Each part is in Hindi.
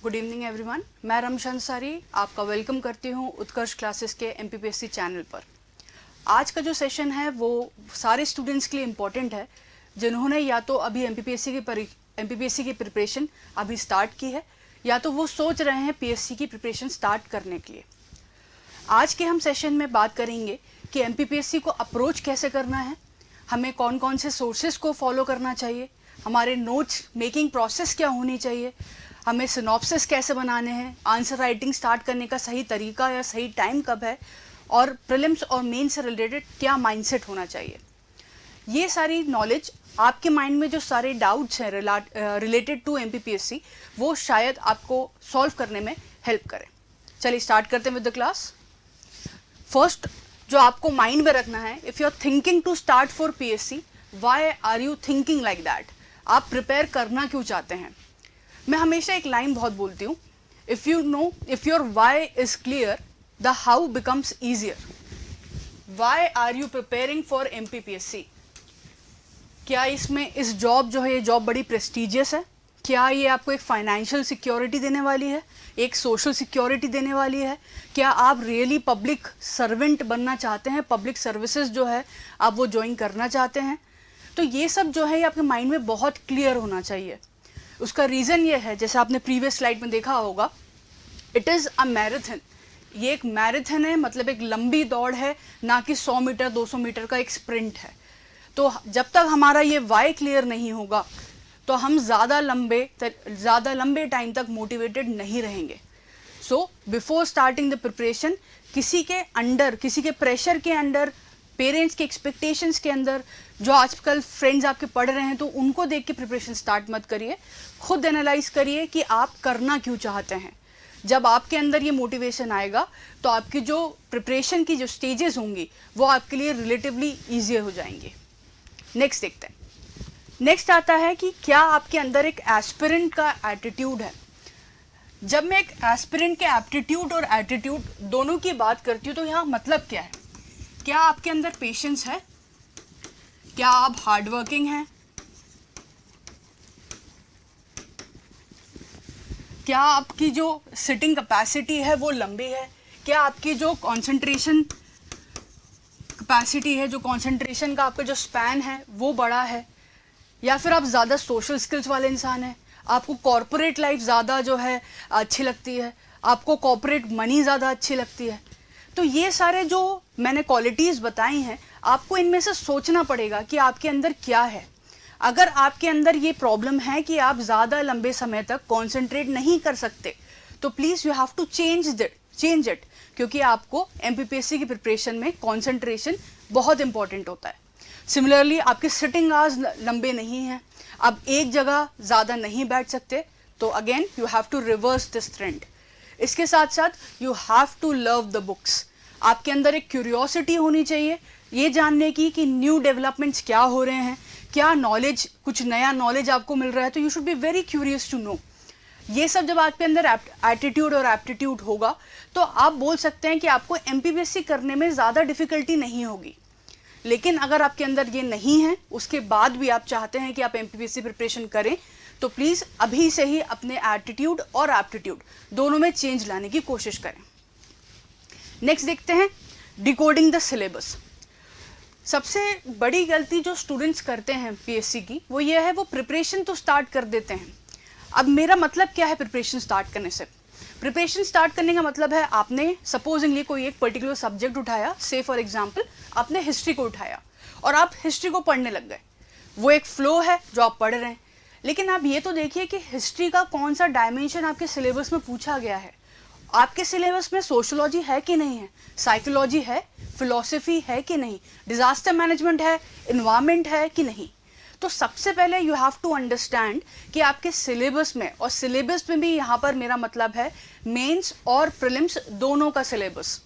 गुड इवनिंग एवरीवन, मैं रमश अंसारी आपका वेलकम करती हूँ उत्कर्ष क्लासेस के MPPSC चैनल पर। आज का जो सेशन है वो सारे स्टूडेंट्स के लिए इम्पोर्टेंट है जिन्होंने या तो अभी MPPSC की प्रिपरेशन अभी स्टार्ट की है या तो वो सोच रहे हैं PSC की प्रिपरेशन स्टार्ट करने के लिए। आज के हम सेशन में बात करेंगे कि MPPSC को अप्रोच कैसे करना है, हमें कौन कौन से सोर्सेज को फॉलो करना चाहिए, हमारे नोट्स मेकिंग प्रोसेस क्या होनी चाहिए, हमें सिनॉप्सिस कैसे बनाने हैं, आंसर राइटिंग स्टार्ट करने का सही तरीका या सही टाइम कब है, और प्रीलिम्स और मेन से रिलेटेड क्या माइंडसेट होना चाहिए। ये सारी नॉलेज आपके माइंड में जो सारे डाउट्स हैं रिलेटेड टू MPPSC वो शायद आपको सॉल्व करने में हेल्प करें। चलिए स्टार्ट करते हैं विद द क्लास। फर्स्ट जो आपको माइंड में रखना है, if you are thinking to start for PSC, why are you thinking like that? आप प्रिपेयर करना क्यों चाहते हैं? मैं हमेशा एक लाइन बहुत बोलती हूँ, if your why is clear the how becomes easier. Why are you preparing for MPPSC? क्या इसमें इस जॉब जो है ये जॉब बड़ी प्रेस्टिजियस है? क्या ये आपको एक फाइनेंशियल सिक्योरिटी देने वाली है, एक सोशल सिक्योरिटी देने वाली है? क्या आप रियली पब्लिक सर्वेंट बनना चाहते हैं, पब्लिक सर्विसेज जो है आप वो ज्वाइन करना चाहते हैं? तो ये सब जो है ये आपके माइंड में बहुत क्लियर होना चाहिए। उसका रीज़न ये है, जैसे आपने प्रीवियस स्लाइड में देखा होगा, इट इज़ अ मैराथन। ये एक मैराथन है, मतलब एक लंबी दौड़ है, ना कि 100 मीटर 200 मीटर का एक स्प्रिंट है। तो जब तक हमारा ये वाई क्लियर नहीं होगा तो हम ज़्यादा लंबे टाइम तक मोटिवेटेड नहीं रहेंगे। So before starting the preparation, किसी के प्रेशर के अंडर, पेरेंट्स के एक्सपेक्टेशंस के अंदर, जो आजकल फ्रेंड्स आपके पढ़ रहे हैं तो उनको देख के प्रिपरेशन स्टार्ट मत करिए। खुद एनालाइज करिए कि आप करना क्यों चाहते हैं। जब आपके अंदर ये मोटिवेशन आएगा तो आपकी जो प्रिपरेशन की जो स्टेजेस होंगी वो आपके लिए रिलेटिवली ईजी हो जाएंगी। नेक्स्ट देखते हैं। नेक्स्ट आता है कि क्या आपके अंदर एक एस्पिरेंट का एटीट्यूड है। जब मैं एक एस्पिरेंट के एप्टीट्यूड और एटीट्यूड दोनों की बात करती हूँ तो यहाँ मतलब क्या है? क्या आपके अंदर पेशेंस है? क्या आप हार्ड वर्किंग हैं? क्या आपकी जो सिटिंग कैपेसिटी है वो लंबी है? क्या आपकी जो कंसंट्रेशन कैपेसिटी है, जो कंसंट्रेशन का आपका जो स्पैन है वो बड़ा है? या फिर आप ज़्यादा सोशल स्किल्स वाले इंसान हैं, आपको कॉर्पोरेट लाइफ ज़्यादा जो है अच्छी लगती है, आपको कॉर्पोरेट मनी ज़्यादा अच्छी लगती है? तो ये सारे जो मैंने क्वालिटीज़ बताई हैं, आपको इनमें से सोचना पड़ेगा कि आपके अंदर क्या है। अगर आपके अंदर ये प्रॉब्लम है कि आप ज़्यादा लंबे समय तक कॉन्सेंट्रेट नहीं कर सकते तो please you have to change it, क्योंकि आपको MPPSC की प्रिपरेशन में कॉन्सेंट्रेशन बहुत इंपॉर्टेंट होता है। सिमिलरली आपके सिटिंग आवर्स लंबे नहीं हैं, आप एक जगह ज़्यादा नहीं बैठ सकते, तो again you have to reverse this trend. इसके साथ साथ you have to love the books. आपके अंदर एक क्यूरियोसिटी होनी चाहिए ये जानने की कि न्यू डेवलपमेंट्स क्या हो रहे हैं, क्या नॉलेज, कुछ नया नॉलेज आपको मिल रहा है, तो you should be very curious to know. ये सब जब आपके अंदर एटीट्यूड और एप्टीट्यूड होगा तो आप बोल सकते हैं कि आपको MPPSC करने में ज़्यादा डिफ़िकल्टी नहीं होगी। लेकिन अगर आपके अंदर ये नहीं है, उसके बाद भी आप चाहते हैं कि आप MPPSC प्रिपरेशन करें, तो प्लीज़ अभी से ही अपने एटीट्यूड और एप्टीट्यूड दोनों में चेंज लाने की कोशिश करें। नेक्स्ट देखते हैं, डिकोडिंग द सिलेबस। सबसे बड़ी गलती जो स्टूडेंट्स करते हैं PSC की वो ये है, वो प्रिपरेशन तो स्टार्ट कर देते हैं। अब मेरा मतलब क्या है प्रिपरेशन स्टार्ट करने से? प्रिपरेशन स्टार्ट करने का मतलब है आपने सपोजिंगली कोई एक पर्टिकुलर सब्जेक्ट उठाया, से फॉर एग्जांपल आपने हिस्ट्री को उठाया और आप हिस्ट्री को पढ़ने लग गए। वो एक फ्लो है जो आप पढ़ रहे हैं, लेकिन आप ये तो देखिए कि हिस्ट्री का कौन सा डायमेंशन आपके सिलेबस में पूछा गया है। आपके सिलेबस में सोशोलॉजी है कि नहीं है, साइकोलॉजी है, फिलॉसफी है कि नहीं, डिजास्टर मैनेजमेंट है, इन्वायरमेंट है कि नहीं। तो सबसे पहले यू हैव टू अंडरस्टैंड कि आपके सिलेबस में, और सिलेबस में भी यहाँ पर मेरा मतलब है मेंस और प्रीलिम्स दोनों का सिलेबस।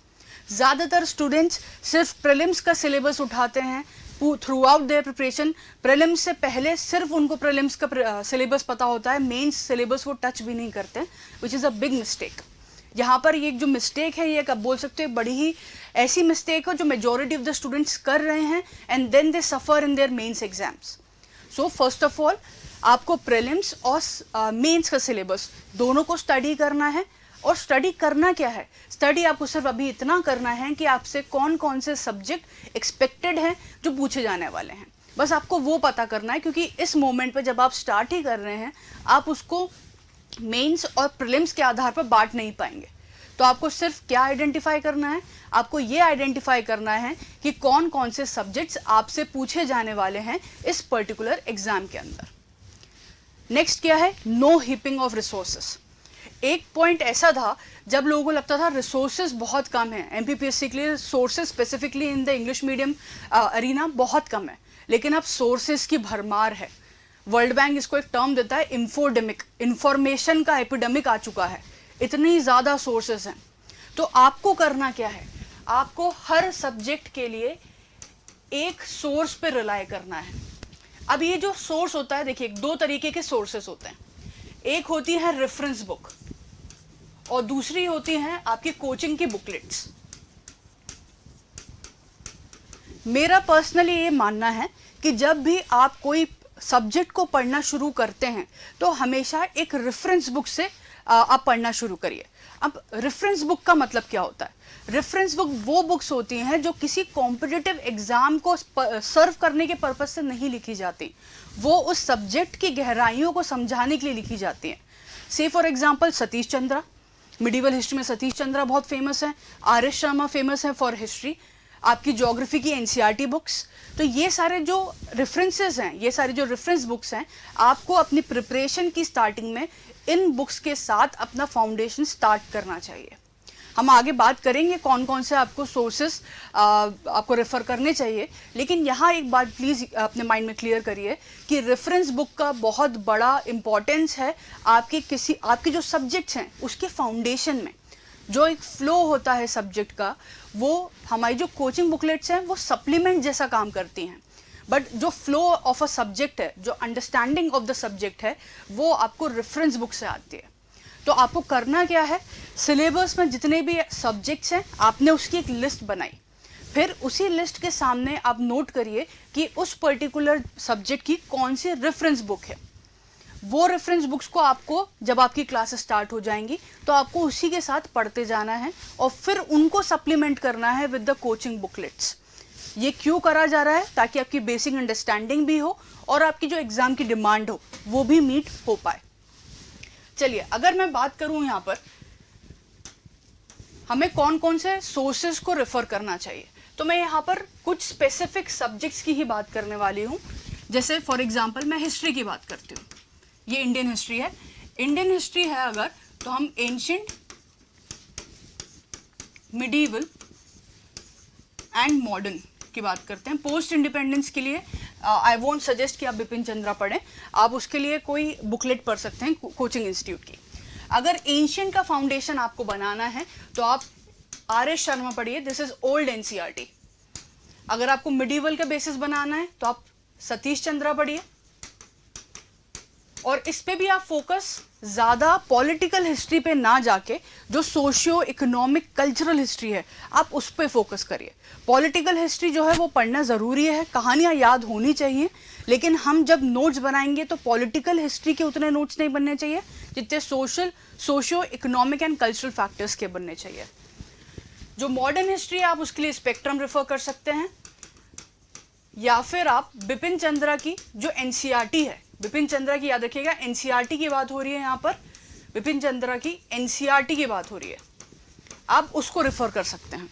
ज़्यादातर स्टूडेंट्स सिर्फ प्रीलिम्स का सिलेबस उठाते हैं through out there preparation. Prelims से पहले सिर्फ उनको प्रीलिम्स का सिलेबस पता होता है, मेंस सिलेबस वो टच भी नहीं करते, which is a big mistake. यहाँ पर ये जो मिस्टेक है ये कब बोल सकते हैं, बड़ी ही ऐसी मिस्टेक हो जो मेजॉरिटी ऑफ द स्टूडेंट्स कर रहे हैं, and then they suffer in their mains exams. So first of all आपको प्रीलिम्स और मेंस का सिलेबस दोनों को स्टडी करना है। और स्टडी करना क्या है, स्टडी आपको सिर्फ अभी इतना करना है कि आपसे कौन कौन से सब्जेक्ट एक्सपेक्टेड हैं जो पूछे जाने वाले हैं, बस आपको वो पता करना है। क्योंकि इस मोमेंट पे जब आप स्टार्ट ही कर रहे हैं, आप उसको मेंस और प्रीलिम्स के आधार पर बांट नहीं पाएंगे। तो आपको सिर्फ क्या आइडेंटिफाई करना है, आपको ये आइडेंटिफाई करना है कि कौन कौन से सब्जेक्ट्स आपसे पूछे जाने वाले हैं इस पर्टिकुलर एग्जाम के अंदर। नेक्स्ट क्या है, नो हीपिंग ऑफ रिसोर्सेस। एक पॉइंट ऐसा था जब लोगों को लगता था रिसोर्सेज बहुत कम है एमपीपीएससी के लिए, sources specifically in the English medium arena बहुत कम है, लेकिन अब सोर्सेज की भरमार है। वर्ल्ड बैंक इसको एक टर्म देता है इंफोडेमिक, इंफॉर्मेशन का एपिडेमिक आ चुका है, इतनी ज़्यादा सोर्सेज हैं। तो आपको करना क्या है, आपको हर सब्जेक्ट के लिए एक सोर्स पे रिलाय करना है। अब ये जो सोर्स होता है, देखिए दो तरीके के सोर्सेस होते हैं, एक होती है रेफरेंस बुक और दूसरी होती हैं आपकी कोचिंग की बुकलेट्स। मेरा पर्सनली ये मानना है कि जब भी आप कोई सब्जेक्ट को पढ़ना शुरू करते हैं तो हमेशा एक रेफरेंस बुक से आप पढ़ना शुरू करिए। अब रेफरेंस बुक का मतलब क्या होता है, रेफरेंस बुक वो बुक्स होती हैं जो किसी कॉम्पिटिटिव एग्जाम को सर्व करने के पर्पज से नहीं लिखी जाती, वो उस सब्जेक्ट की गहराइयों को समझाने के लिए लिखी जाती हैं। से for example Satish Chandra, medieval history में सतीश चंद्रा बहुत फेमस है, आर एस शर्मा फेमस है फॉर हिस्ट्री, आपकी ज्योग्राफी की एनसीईआरटी बुक्स। तो ये सारे जो रेफरेंसेस हैं, ये सारे जो रेफरेंस बुक्स हैं, आपको अपनी प्रिपरेशन की स्टार्टिंग में इन बुक्स के साथ अपना फाउंडेशन स्टार्ट करना चाहिए। हम आगे बात करेंगे कौन कौन से आपको सोर्सेस आपको रेफर करने चाहिए, लेकिन यहाँ एक बात प्लीज़ अपने माइंड में क्लियर करिए कि रेफरेंस बुक का बहुत बड़ा इम्पॉर्टेंस है आपके जो सब्जेक्ट्स हैं उसके फाउंडेशन में। जो एक फ्लो होता है सब्जेक्ट का, वो हमारी जो कोचिंग बुकलेट्स हैं वो सप्लीमेंट जैसा काम करती हैं, बट जो फ्लो ऑफ अ सब्जेक्ट है, जो अंडरस्टैंडिंग ऑफ द सब्जेक्ट है, वो आपको रेफरेंस बुक से आती है। तो आपको करना क्या है, सिलेबस में जितने भी सब्जेक्ट्स हैं आपने उसकी एक लिस्ट बनाई, फिर उसी लिस्ट के सामने आप नोट करिए कि उस पर्टिकुलर सब्जेक्ट की कौन सी रेफरेंस बुक है। वो रेफरेंस बुक्स को आपको जब आपकी क्लासेस स्टार्ट हो जाएंगी तो आपको उसी के साथ पढ़ते जाना है और फिर उनको सप्लीमेंट करना है विद द कोचिंग बुकलेट्स। ये क्यों करा जा रहा है, ताकि आपकी बेसिक अंडरस्टैंडिंग भी हो और आपकी जो एग्जाम की डिमांड हो वो भी मीट हो पाए। चलिए अगर मैं बात करूं यहाँ पर हमें कौन कौन से सोर्सेज को रेफर करना चाहिए, तो मैं यहाँ पर कुछ स्पेसिफिक सब्जेक्ट्स की ही बात करने वाली हूँ। जैसे फॉर एग्जांपल मैं हिस्ट्री की बात करती हूँ, ये इंडियन हिस्ट्री है। इंडियन हिस्ट्री है अगर, तो हम एंशिएंट, मिडीवल एंड मॉडर्न की बात करते हैं। पोस्ट इंडिपेंडेंस के लिए आई वोंट सजेस्ट कि आप बिपिन चंद्रा पढ़ें, आप उसके लिए कोई बुकलेट पढ़ सकते हैं कोचिंग इंस्टीट्यूट की। अगर एंशिएंट का फाउंडेशन आपको बनाना है तो आप आर एस शर्मा पढ़िए, दिस इज ओल्ड एनसीईआरटी। अगर आपको मिडीवल का बेसिस बनाना है तो आप सतीश चंद्रा पढ़िए, और इस पे भी आप फोकस ज़्यादा पॉलिटिकल हिस्ट्री पे ना जाके जो सोशियो इकोनॉमिक कल्चरल हिस्ट्री है आप उस पे फोकस करिए। पॉलिटिकल हिस्ट्री जो है वो पढ़ना ज़रूरी है, कहानियाँ याद होनी चाहिए, लेकिन हम जब नोट्स बनाएंगे तो पॉलिटिकल हिस्ट्री के उतने नोट्स नहीं बनने चाहिए जितने socio economic and cultural factors के बनने चाहिए। जो मॉडर्न हिस्ट्री है आप उसके लिए स्पेक्ट्रम रेफर कर सकते हैं, या फिर आप बिपिन चंद्रा की जो एनसीईआरटी है, बिपिन चंद्रा की याद रखिएगा, एनसीईआरटी की बात हो रही है यहाँ पर, बिपिन चंद्रा की एनसीईआरटी की बात हो रही है, आप उसको रेफर कर सकते हैं।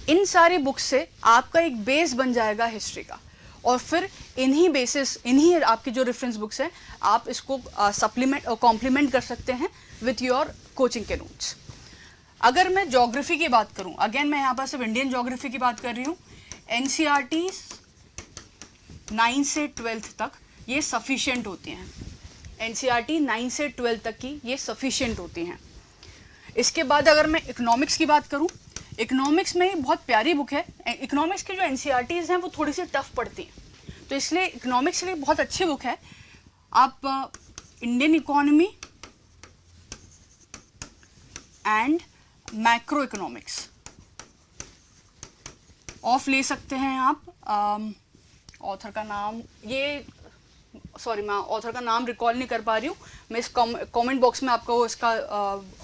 इन सारी बुक्स से आपका एक बेस बन जाएगा हिस्ट्री का, और फिर इन्हीं आपकी जो रेफरेंस बुक्स हैं आप इसको सप्लीमेंट और कॉम्प्लीमेंट कर सकते हैं विथ योर कोचिंग के नोट्स। अगर मैं ज्योग्राफी की बात करूं, अगेन मैं यहाँ पर सिर्फ इंडियन ज्योग्राफी की बात कर रही हूँ, एनसीईआरटी 9 से 12th तक ये सफिशिएंट होती हैं। एनसीईआरटी 9 से 12 तक की ये सफिशिएंट होती हैं। इसके बाद अगर मैं इकोनॉमिक्स की बात करूं, इकोनॉमिक्स में बहुत प्यारी बुक है। इकोनॉमिक्स की जो एनसीईआरटीज़ हैं वो थोड़ी सी टफ पड़ती हैं, तो इसलिए इकोनॉमिक्स के लिए बहुत अच्छी बुक है। आप Indian economy and macro economics of ले सकते हैं आप। ऑथर का नाम ये सॉरी मैं ऑथर का नाम रिकॉल नहीं कर पा रही हूँ, मैं इस कमेंट बॉक्स में आपको इसका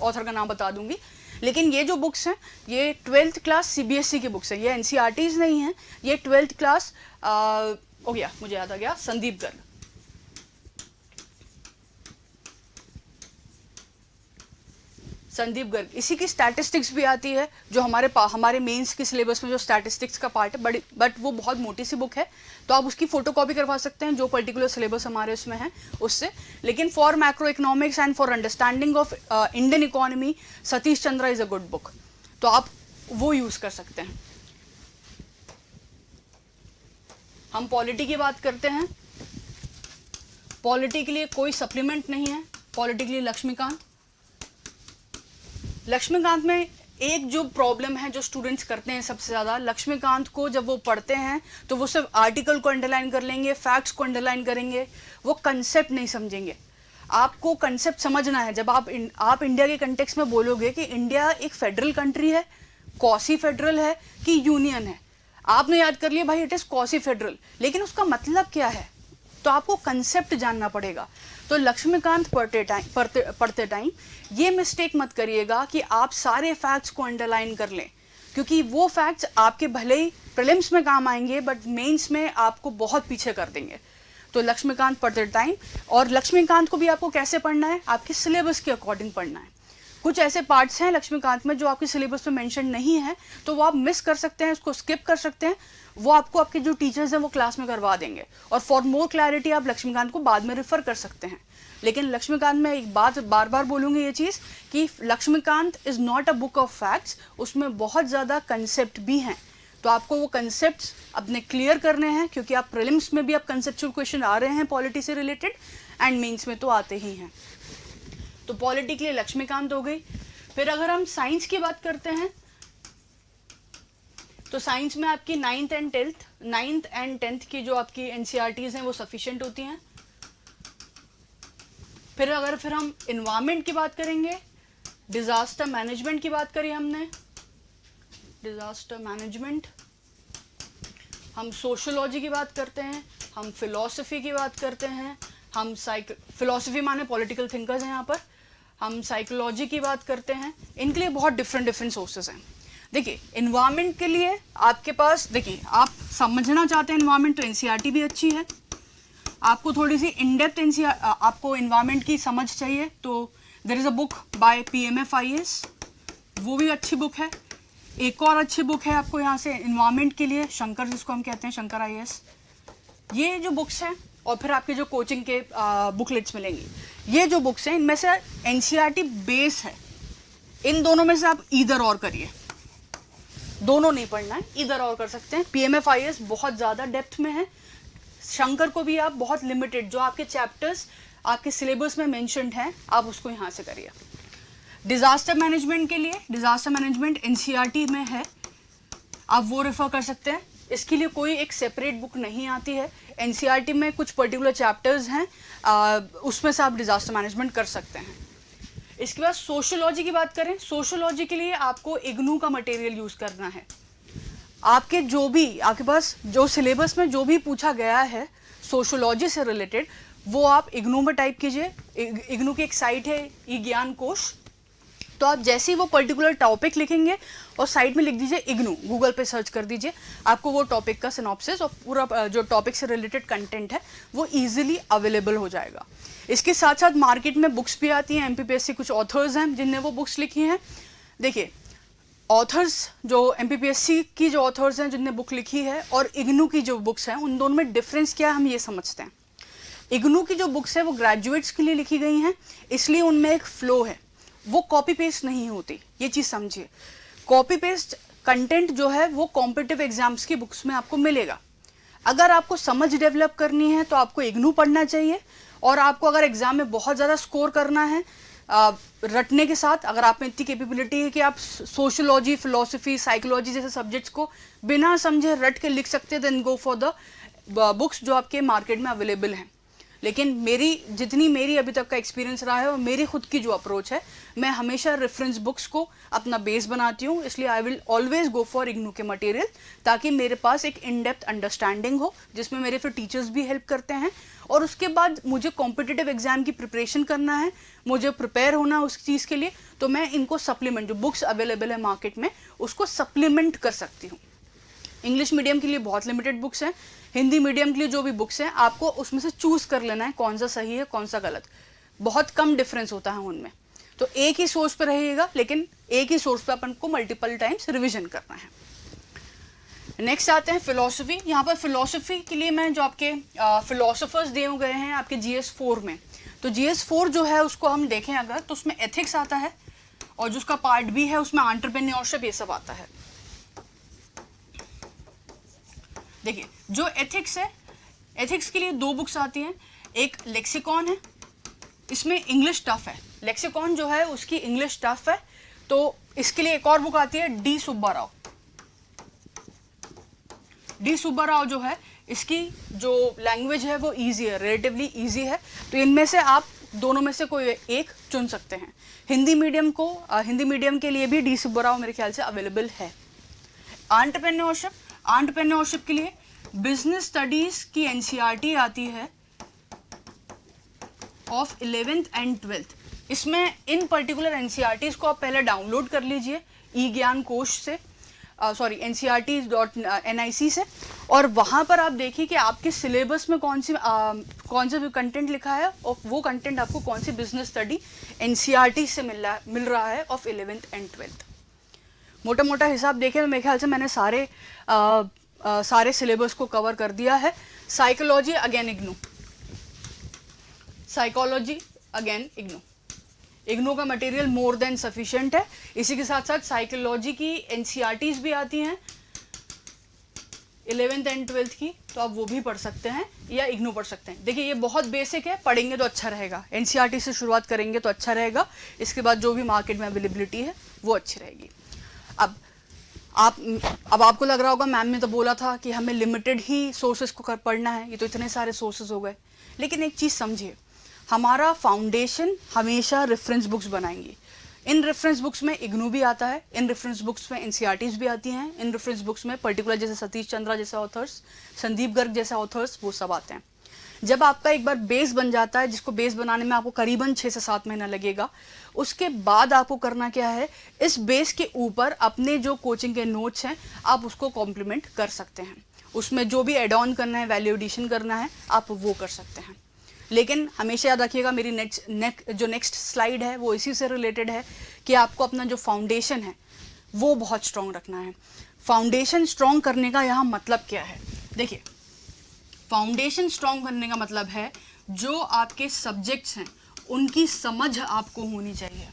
ऑथर का नाम बता दूंगी। लेकिन ये जो बुक्स हैं ये 12th क्लास सीबीएसई की बुक्स हैं, ये एनसीईआरटीज़ नहीं हैं, ये 12th क्लास हो गया, मुझे याद आ गया, संदीप गर्ग। संदीप गर्ग, इसी की स्टैटिस्टिक्स भी आती है जो हमारे मेंस के सिलेबस में जो स्टैटिस्टिक्स का पार्ट है, बट वो बहुत मोटी सी बुक है, तो आप उसकी फोटोकॉपी करवा सकते हैं जो पर्टिकुलर सिलेबस हमारे उसमें है उससे। लेकिन for macro economics and for understanding of Indian economy, Satish Chandra is a good book, तो आप वो यूज कर सकते हैं। हम पॉलिटी की बात करते हैं, पॉलिटी के लिए कोई सप्लीमेंट नहीं है, पॉलिटी के लिए लक्ष्मीकांत में एक जो प्रॉब्लम है जो स्टूडेंट्स करते हैं सबसे ज़्यादा, लक्ष्मीकांत को जब वो पढ़ते हैं तो वो सिर्फ आर्टिकल को अंडरलाइन कर लेंगे, फैक्ट्स को अंडरलाइन करेंगे, वो कंसेप्ट नहीं समझेंगे। आपको कंसेप्ट समझना है। जब आप इंडिया के कंटेक्स्ट में बोलोगे कि इंडिया एक फेडरल कंट्री है, कॉसी फेडरल है कि यूनियन है, आपने याद कर लिया भाई इट इज़ कॉसी फेडरल, लेकिन उसका मतलब क्या है, तो आपको कंसेप्ट जानना पड़ेगा। तो लक्ष्मीकांत पढ़ते टाइम ये मिस्टेक मत करिएगा कि आप सारे फैक्ट्स को अंडरलाइन कर लें, क्योंकि वो फैक्ट्स आपके भले ही प्रीलिम्स में काम आएंगे बट मेंस में आपको बहुत पीछे कर देंगे। तो लक्ष्मीकांत पढ़ते टाइम, और लक्ष्मीकांत को भी आपको कैसे पढ़ना है, आपके सिलेबस के अकॉर्डिंग पढ़ना है। कुछ ऐसे पार्ट्स हैं लक्ष्मीकांत में जो आपके सिलेबस में मेंशन नहीं है, तो वो आप मिस कर सकते हैं, उसको स्किप कर सकते हैं, वो आपको आपके जो टीचर्स हैं वो क्लास में करवा देंगे, और फॉर मोर क्लैरिटी आप लक्ष्मीकांत को बाद में रेफर कर सकते हैं। लेकिन लक्ष्मीकांत में एक बात बार बार बोलूँगी ये चीज़ कि Laxmikanth is not a book of facts, उसमें बहुत ज़्यादा कंसेप्ट भी हैं, तो आपको वो कंसेप्ट्स अपने क्लियर करने हैं, क्योंकि आप प्रीलिम्स में भी आप कंसेप्चुअल क्वेश्चन आ रहे हैं पॉलिटी से रिलेटेड, एंड मेंस में तो आते ही हैं। तो पॉलिटी के लिए लक्ष्मीकांत हो गई। फिर अगर हम साइंस की बात करते हैं तो साइंस में आपकी 9th एंड 10th की जो आपकी एनसीईआरटीज़ हैं वो सफिशिएंट होती हैं। फिर हम इन्वायरमेंट की बात करेंगे, डिजास्टर मैनेजमेंट की बात करी हमने, डिजास्टर मैनेजमेंट, हम सोशोलॉजी की बात करते हैं, हम फिलॉसफी की बात करते हैं, हम फिलॉसफी माने पॉलिटिकल थिंकर्स हैं यहाँ पर, हम साइकोलॉजी की बात करते हैं। इनके लिए बहुत डिफरेंट सोर्सेज हैं। देखिए इन्वायरमेंट के लिए आपके पास, देखिए आप समझना चाहते हैं इन्वायरमेंट, तो एनसीईआरटी भी अच्छी है। आपको थोड़ी सी इन डेप्थ आपको इन्वायरमेंट की समझ चाहिए तो there is a book by PMFIS, वो भी अच्छी बुक है। एक और अच्छी बुक है आपको यहाँ से इन्वायरमेंट के लिए, शंकर जिसको हम कहते हैं, शंकर IAS। ये जो बुक्स हैं, और फिर आपके जो कोचिंग के बुकलेट्स मिलेंगी, ये जो बुक्स हैं इनमें से एनसीईआरटी बेस है। इन दोनों में से आप ईदर और करिए, दोनों नहीं पढ़ना है, ईदर और कर सकते हैं। PMFIS बहुत ज़्यादा डेप्थ में है, शंकर को भी आप बहुत लिमिटेड, जो आपके चैप्टर्स आपके सिलेबस में मेंशन्ड हैं आप उसको यहाँ से करिए। डिजास्टर मैनेजमेंट के लिए, डिजास्टर मैनेजमेंट एनसीईआरटी में है, आप वो रेफर कर सकते हैं। इसके लिए कोई एक सेपरेट बुक नहीं आती है, एनसीईआरटी में कुछ पर्टिकुलर चैप्टर्स हैं, उसमें से आप डिजास्टर मैनेजमेंट कर सकते हैं। इसके बाद सोशोलॉजी की बात करें, सोशोलॉजी के लिए आपको इग्नू का मटेरियल यूज़ करना है। आपके पास जो सिलेबस में जो भी पूछा गया है सोशोलॉजी से रिलेटेड, वो आप इग्नू में टाइप कीजिए। इग्नू की एक साइट है ई ज्ञान कोश, तो आप जैसे ही वो पर्टिकुलर टॉपिक लिखेंगे और साइड में लिख दीजिए इग्नू, गूगल पे सर्च कर दीजिए, आपको वो टॉपिक का सिनॉप्सिस और पूरा जो टॉपिक से रिलेटेड कंटेंट है वो इजीली अवेलेबल हो जाएगा। इसके साथ साथ मार्केट में बुक्स भी आती हैं, MPPSC कुछ ऑथर्स हैं जिनने वो बुक्स लिखी हैं। देखिए ऑथर्स जो MPPSC की जो ऑथर्स हैं जिनने बुक लिखी है और इग्नू की जो बुक्स हैं, उन दोनों में डिफरेंस क्या है हम ये समझते हैं। इग्नू की जो बुक्स है वो ग्रेजुएट्स के लिए लिखी गई हैं, इसलिए उनमें एक फ्लो है, वो कॉपी पेस्ट नहीं होती, ये चीज़ समझिए। कॉपी पेस्ट कंटेंट जो है वो कॉम्पिटिटिव एग्जाम्स की बुक्स में आपको मिलेगा। अगर आपको समझ डेवलप करनी है तो आपको इग्नू पढ़ना चाहिए, और आपको अगर एग्जाम में बहुत ज़्यादा स्कोर करना है रटने के साथ, अगर आप में इतनी कैपेबिलिटी है कि आप सोशोलॉजी, फिलोसफी, साइकोलॉजी जैसे सब्जेक्ट्स को बिना समझे रट के लिख सकते हैं, then go for the books जो आपके मार्केट में अवेलेबल हैं। लेकिन जितनी मेरी अभी तक का एक्सपीरियंस रहा है और मेरी खुद की जो अप्रोच है, मैं हमेशा रेफरेंस बुक्स को अपना बेस बनाती हूँ। इसलिए I will always go for IGNOU के मटेरियल, ताकि मेरे पास एक इन डेप्थ अंडरस्टैंडिंग हो, जिसमें मेरे फिर टीचर्स भी हेल्प करते हैं। और उसके बाद मुझे कॉम्पिटिटिव एग्जाम की प्रिपरेशन करना है, मुझे प्रिपेयर होना है उस चीज़ के लिए, तो मैं इनको सप्लीमेंट, जो बुक्स अवेलेबल है मार्केट में, उसको सप्लीमेंट कर सकती हूँ। इंग्लिश मीडियम के लिए बहुत लिमिटेड बुक्स हैं, हिंदी मीडियम के लिए जो भी बुक्स हैं आपको उसमें से चूज़ कर लेना है कौन सा सही है कौन सा गलत। बहुत कम डिफरेंस होता है उनमें, तो एक ही सोर्स पर रहिएगा, लेकिन एक ही सोर्स पर अपन को मल्टीपल टाइम्स रिविजन करना है। नेक्स्ट आते हैं फिलोसफी। यहाँ पर फिलोसफी के लिए मैं जो आपके फिलोसोफर्स दिए गए हैं आपके GS4 में, तो GS4 जो है उसको हम देखें अगर, तो उसमें एथिक्स आता है और जो उसका पार्ट भी है उसमें एंटरप्रेन्योरशिप, ये सब आता है। देखिए जो एथिक्स है, एथिक्स के लिए 2 बुक्स आती हैं, एक लेक्सिकॉन है, इसमें इंग्लिश टफ है, लेक्सिकॉन जो है उसकी इंग्लिश टफ है, तो इसके लिए एक और बुक आती है डी सुब्बा राव। डी सुब्बा राव जो है इसकी जो लैंग्वेज है वो इजी है, रिलेटिवली इजी है, तो इनमें से आप दोनों में से कोई एक चुन सकते हैं। हिंदी मीडियम के लिए भी डी सुब्बा राव मेरे ख्याल से अवेलेबल है। एंटरप्रेन्योरशिप के लिए बिजनेस स्टडीज की NCERT आती है ऑफ 11th एंड 12th। इसमें इन पर्टिकुलर NCERTs को आप पहले डाउनलोड कर लीजिए ज्ञान कोश से, NCERT.nic से, और वहाँ पर आप देखिए कि आपके सिलेबस में कौन सा कंटेंट लिखा है और वो कंटेंट आपको कौन सी बिजनेस स्टडी NCERT से मिल रहा है ऑफ 11th एंड 12th। मोटा मोटा हिसाब देखें तो मेरे ख्याल से मैंने सारे सिलेबस को कवर कर दिया है। साइकोलॉजी अगेन इग्नू, इग्नू का मटेरियल मोर देन सफिशिएंट है। इसी के साथ साथ साइकोलॉजी की NCERTs भी आती हैं 11th एंड 12th की, तो आप वो भी पढ़ सकते हैं या इग्नू पढ़ सकते हैं। देखिए ये बहुत बेसिक है, पढ़ेंगे तो अच्छा रहेगा, NCERT से शुरुआत करेंगे तो अच्छा रहेगा, इसके बाद जो भी मार्केट में अवेलेबिलिटी है वो अच्छी रहेगी। अब आपको लग रहा होगा मैम ने तो बोला था कि हमें लिमिटेड ही सोर्सेज को पढ़ना है, ये तो इतने सारे सोर्सेज हो गए। लेकिन एक चीज़ समझिए, हमारा फाउंडेशन हमेशा रेफरेंस बुक्स बनाएंगी। इन रेफरेंस बुक्स में इग्नू भी आता है, इन रेफरेंस बुक्स में NCERTs भी आती हैं, इन रेफरेंस बुक्स में पर्टिकुलर जैसे सतीश चंद्रा जैसे ऑथर्स, संदीप गर्ग जैसे ऑथर्स, वो सब आते हैं। जब आपका एक बार बेस बन जाता है, जिसको बेस बनाने में आपको करीबन 6 से 7 महीना लगेगा, उसके बाद आपको करना क्या है, इस बेस के ऊपर अपने जो कोचिंग के नोट्स हैं आप उसको कॉम्प्लीमेंट कर सकते हैं। उसमें जो भी एड ऑन करना है, वैल्यू एडिशन करना है, आप वो कर सकते हैं। लेकिन हमेशा याद रखिएगा मेरी नेक्स्ट स्लाइड है वो इसी से रिलेटेड है कि आपको अपना जो फाउंडेशन है वो बहुत स्ट्रॉन्ग रखना है। फाउंडेशन स्ट्रॉन्ग करने का यहाँ मतलब क्या है, देखिए फाउंडेशन स्ट्रॉन्ग करने का मतलब है जो आपके सब्जेक्ट्स हैं उनकी समझ आपको होनी चाहिए।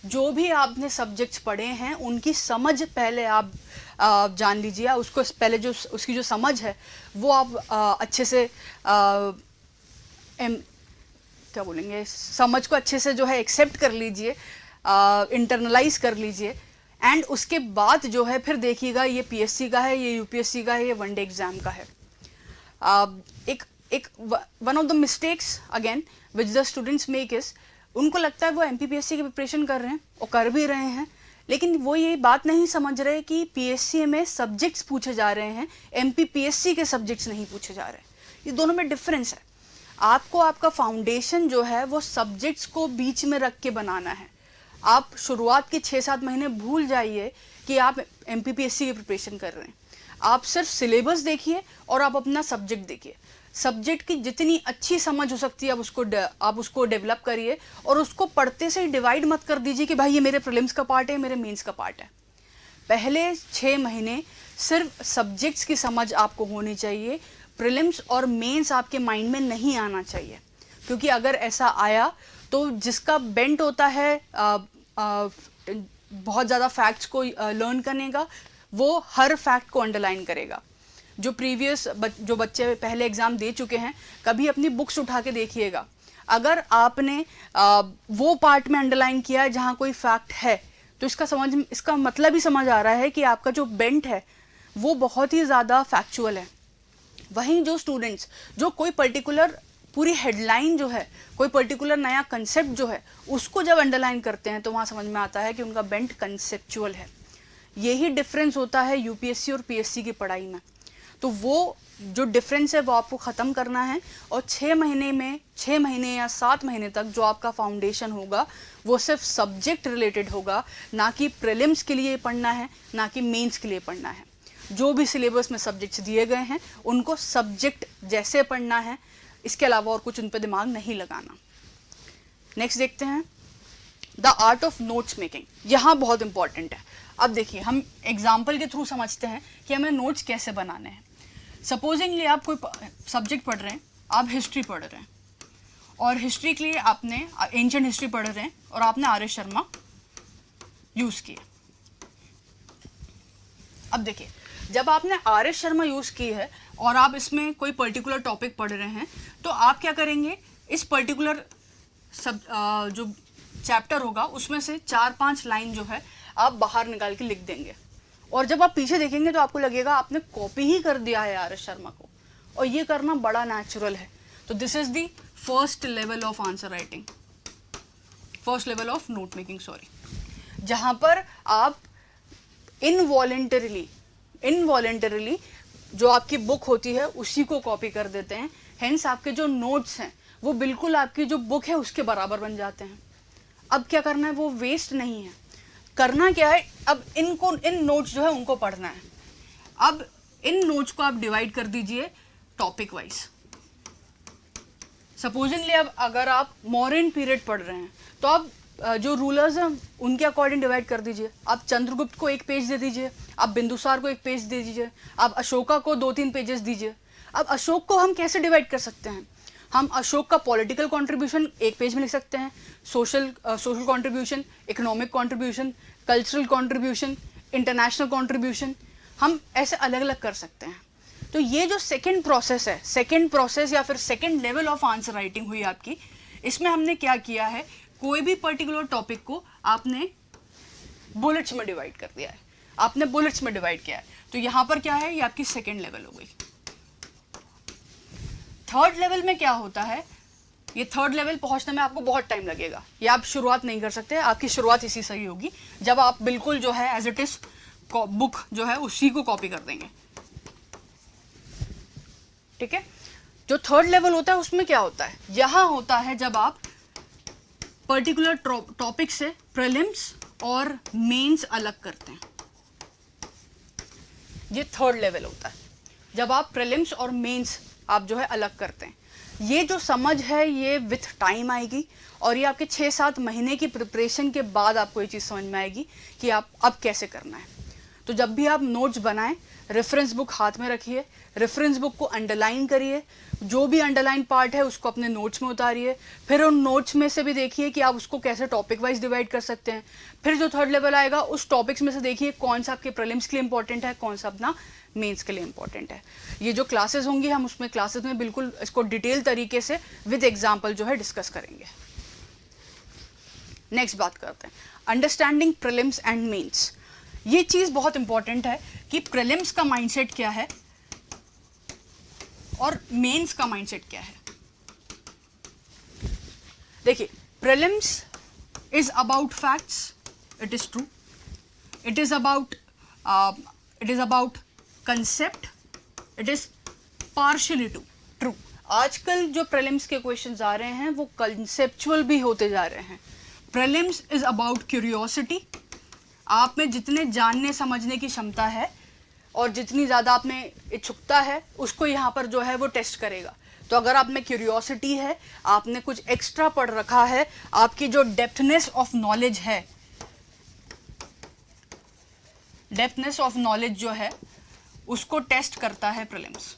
जो भी आपने सब्जेक्ट्स पढ़े हैं उनकी समझ पहले आप जान लीजिए, उसको पहले जो उसकी जो समझ है वो आप अच्छे से क्या बोलेंगे, समझ को अच्छे से जो है एक्सेप्ट कर लीजिए, इंटरनलाइज कर लीजिए, एंड उसके बाद जो है फिर देखिएगा ये PSC का है, ये UPSC का है, ये वनडे एग्जाम का है। One of the mistakes again which the students make is, उनको लगता है वो MPPSC की प्रिपरेशन कर रहे हैं और कर भी रहे हैं, लेकिन वो ये बात नहीं समझ रहे कि PSC में सब्जेक्ट्स पूछे जा रहे हैं, MPPSC के सब्जेक्ट्स नहीं पूछे जा रहे। ये दोनों में डिफरेंस है। आपको आपका फाउंडेशन जो है वो सब्जेक्ट्स को बीच में रख के बनाना है। आप शुरुआत के 6-7 महीने भूल जाइए कि आप MPPSC की प्रिपरेशन कर रहे हैं। आप सिर्फ सिलेबस देखिए और आप अपना सब्जेक्ट देखिए। सब्जेक्ट की जितनी अच्छी समझ हो सकती है आप उसको डेवलप करिए, और उसको पढ़ते से ही डिवाइड मत कर दीजिए कि भाई ये मेरे प्रीलिम्स का पार्ट है, मेरे मेंस का पार्ट है। पहले 6 महीने सिर्फ सब्जेक्ट्स की समझ आपको होनी चाहिए, प्रीलिम्स और मेंस आपके माइंड में नहीं आना चाहिए, क्योंकि अगर ऐसा आया तो जिसका बेंट होता है बहुत ज़्यादा फैक्ट्स को लर्न करने का, वो हर फैक्ट को अंडरलाइन करेगा। जो जो बच्चे पहले एग्ज़ाम दे चुके हैं, कभी अपनी बुक्स उठा के देखिएगा, अगर आपने वो पार्ट में अंडरलाइन किया है जहाँ कोई फैक्ट है, तो इसका मतलब ही समझ आ रहा है कि आपका जो बेंट है वो बहुत ही ज़्यादा फैक्चुअल है। वहीं जो स्टूडेंट्स जो कोई पर्टिकुलर पूरी हेडलाइन जो है, कोई पर्टिकुलर नया कंसेप्ट जो है, उसको जब अंडरलाइन करते हैं तो वहाँ समझ में आता है कि उनका बेंट कंसेप्चुअल है। यही डिफरेंस होता है यूपीएससी और पीएससी की पढ़ाई में। तो वो जो डिफरेंस है वो आपको ख़त्म करना है, और 6 महीने या 7 महीने तक जो आपका फाउंडेशन होगा वो सिर्फ सब्जेक्ट रिलेटेड होगा, ना कि प्रीलिम्स के लिए पढ़ना है, ना कि मेंस के लिए पढ़ना है। जो भी सिलेबस में सब्जेक्ट्स दिए गए हैं उनको सब्जेक्ट जैसे पढ़ना है, इसके अलावा और कुछ उन पर दिमाग नहीं लगाना। नेक्स्ट देखते हैं the art of notes making. यहाँ बहुत इंपॉर्टेंट है। अब देखिए, हम एग्जाम्पल के थ्रू समझते हैं कि हमें नोट्स कैसे बनाने हैं। सपोजिंगली आप कोई सब्जेक्ट पढ़ रहे हैं, आप हिस्ट्री पढ़ रहे हैं, और हिस्ट्री के लिए आपने एंशिएंट हिस्ट्री पढ़ रहे हैं और आपने आर एस शर्मा यूज़ किया। अब देखिए, जब आपने आर एस शर्मा यूज़ की है और आप इसमें कोई पर्टिकुलर टॉपिक पढ़ रहे हैं, तो आप क्या करेंगे, इस पर्टिकुलर जो चैप्टर होगा उसमें से 4-5 लाइन जो है आप बाहर निकाल के लिख देंगे, और जब आप पीछे देखेंगे तो आपको लगेगा आपने कॉपी ही कर दिया है आर एस शर्मा को, और ये करना बड़ा नेचुरल है। तो this is the first level of answer writing, first level of note making, sorry, जहां पर आप इनवॉलेंटरली जो आपकी बुक होती है उसी को कॉपी कर देते हैं। हेंस आपके जो नोट्स हैं वो बिल्कुल आपकी जो बुक है उसके बराबर बन जाते हैं। अब क्या करना है, वो वेस्ट नहीं है। करना क्या है, अब इन नोट्स जो है उनको पढ़ना है। अब इन नोट्स को आप डिवाइड कर दीजिए टॉपिक वाइज। सपोजिंगली अब अगर आप मौर्यन पीरियड पढ़ रहे हैं तो आप जो रूलर्स हैं उनके अकॉर्डिंग डिवाइड कर दीजिए। आप चंद्रगुप्त को 1 पेज दे दीजिए, आप बिंदुसार को 1 पेज दे दीजिए, आप अशोका को 2-3 पेजेस दीजिए। अब अशोक को हम कैसे डिवाइड कर सकते हैं, हम अशोक का पॉलिटिकल कंट्रीब्यूशन 1 पेज में लिख सकते हैं, social contribution, economic contribution, cultural contribution, international contribution, हम ऐसे अलग अलग कर सकते हैं। तो ये जो सेकंड प्रोसेस या फिर second level of answer writing हुई आपकी, इसमें हमने क्या किया है, कोई भी पर्टिकुलर टॉपिक को आपने बुलेट्स में डिवाइड कर दिया है, आपने बुलेट्स में डिवाइड किया है। तो यहाँ पर क्या है, ये आपकी सेकंड लेवल हो गई। थर्ड लेवल में क्या होता है, ये थर्ड लेवल पहुंचने में आपको बहुत टाइम लगेगा, ये आप शुरुआत नहीं कर सकते। आपकी शुरुआत इसी से ही होगी जब आप बिल्कुल जो है एज इट इज बुक जो है उसी को कॉपी कर देंगे। ठीक है, जो थर्ड लेवल होता है उसमें क्या होता है, यहां होता है जब आप पर्टिकुलर टॉपिक से प्रीलिम्स और मेंस अलग करते हैं। ये थर्ड लेवल होता है जब आप प्रीलिम्स और मेंस आप जो है अलग करते हैं। ये जो समझ है ये विथ टाइम आएगी, और ये आपके 6-7 महीने की प्रिपरेशन के बाद आपको ये चीज़ समझ में आएगी कि आप अब कैसे करना है। तो जब भी आप नोट्स बनाएं, रेफरेंस बुक हाथ में रखिए, रेफरेंस बुक को अंडरलाइन करिए, जो भी अंडरलाइन पार्ट है उसको अपने नोट्स में उतारिए, फिर उन नोट्स में से भी देखिए कि आप उसको कैसे टॉपिक वाइज डिवाइड कर सकते हैं। फिर जो थर्ड लेवल आएगा उस टॉपिक्स में से देखिए कौन सा आपके प्रीलिम्स के लिए इंपॉर्टेंट है, कौन सा अपना मेंस के लिए इंपॉर्टेंट है। ये जो क्लासेस होंगी हम उसमें क्लासेस में बिल्कुल इसको डिटेल तरीके से विद एग्जाम्पल जो है डिस्कस करेंगे। नेक्स्ट बात करते हैं अंडरस्टैंडिंग प्रीलिम्स एंड मेंस। ये चीज़ बहुत इंपॉर्टेंट है कि प्रीलिम्स का माइंडसेट क्या है और मेंस का माइंडसेट क्या है। देखिए, prelims is about facts, it is true, it is about concept, it is partially true. आजकल जो प्रीलिम्स के क्वेश्चंस आ रहे हैं वो कंसेप्चुअल भी होते जा रहे हैं। प्रीलिम्स इज अबाउट क्यूरियोसिटी, आप में जितने जानने समझने की क्षमता है और जितनी ज़्यादा आप में इच्छुकता है उसको यहाँ पर जो है वो टेस्ट करेगा। तो अगर आप में क्यूरियोसिटी है, आपने कुछ एक्स्ट्रा पढ़ रखा है, आपकी जो डेप्थनेस ऑफ नॉलेज है, डेप्थनेस ऑफ नॉलेज जो है उसको टेस्ट करता है प्रीलिम्स।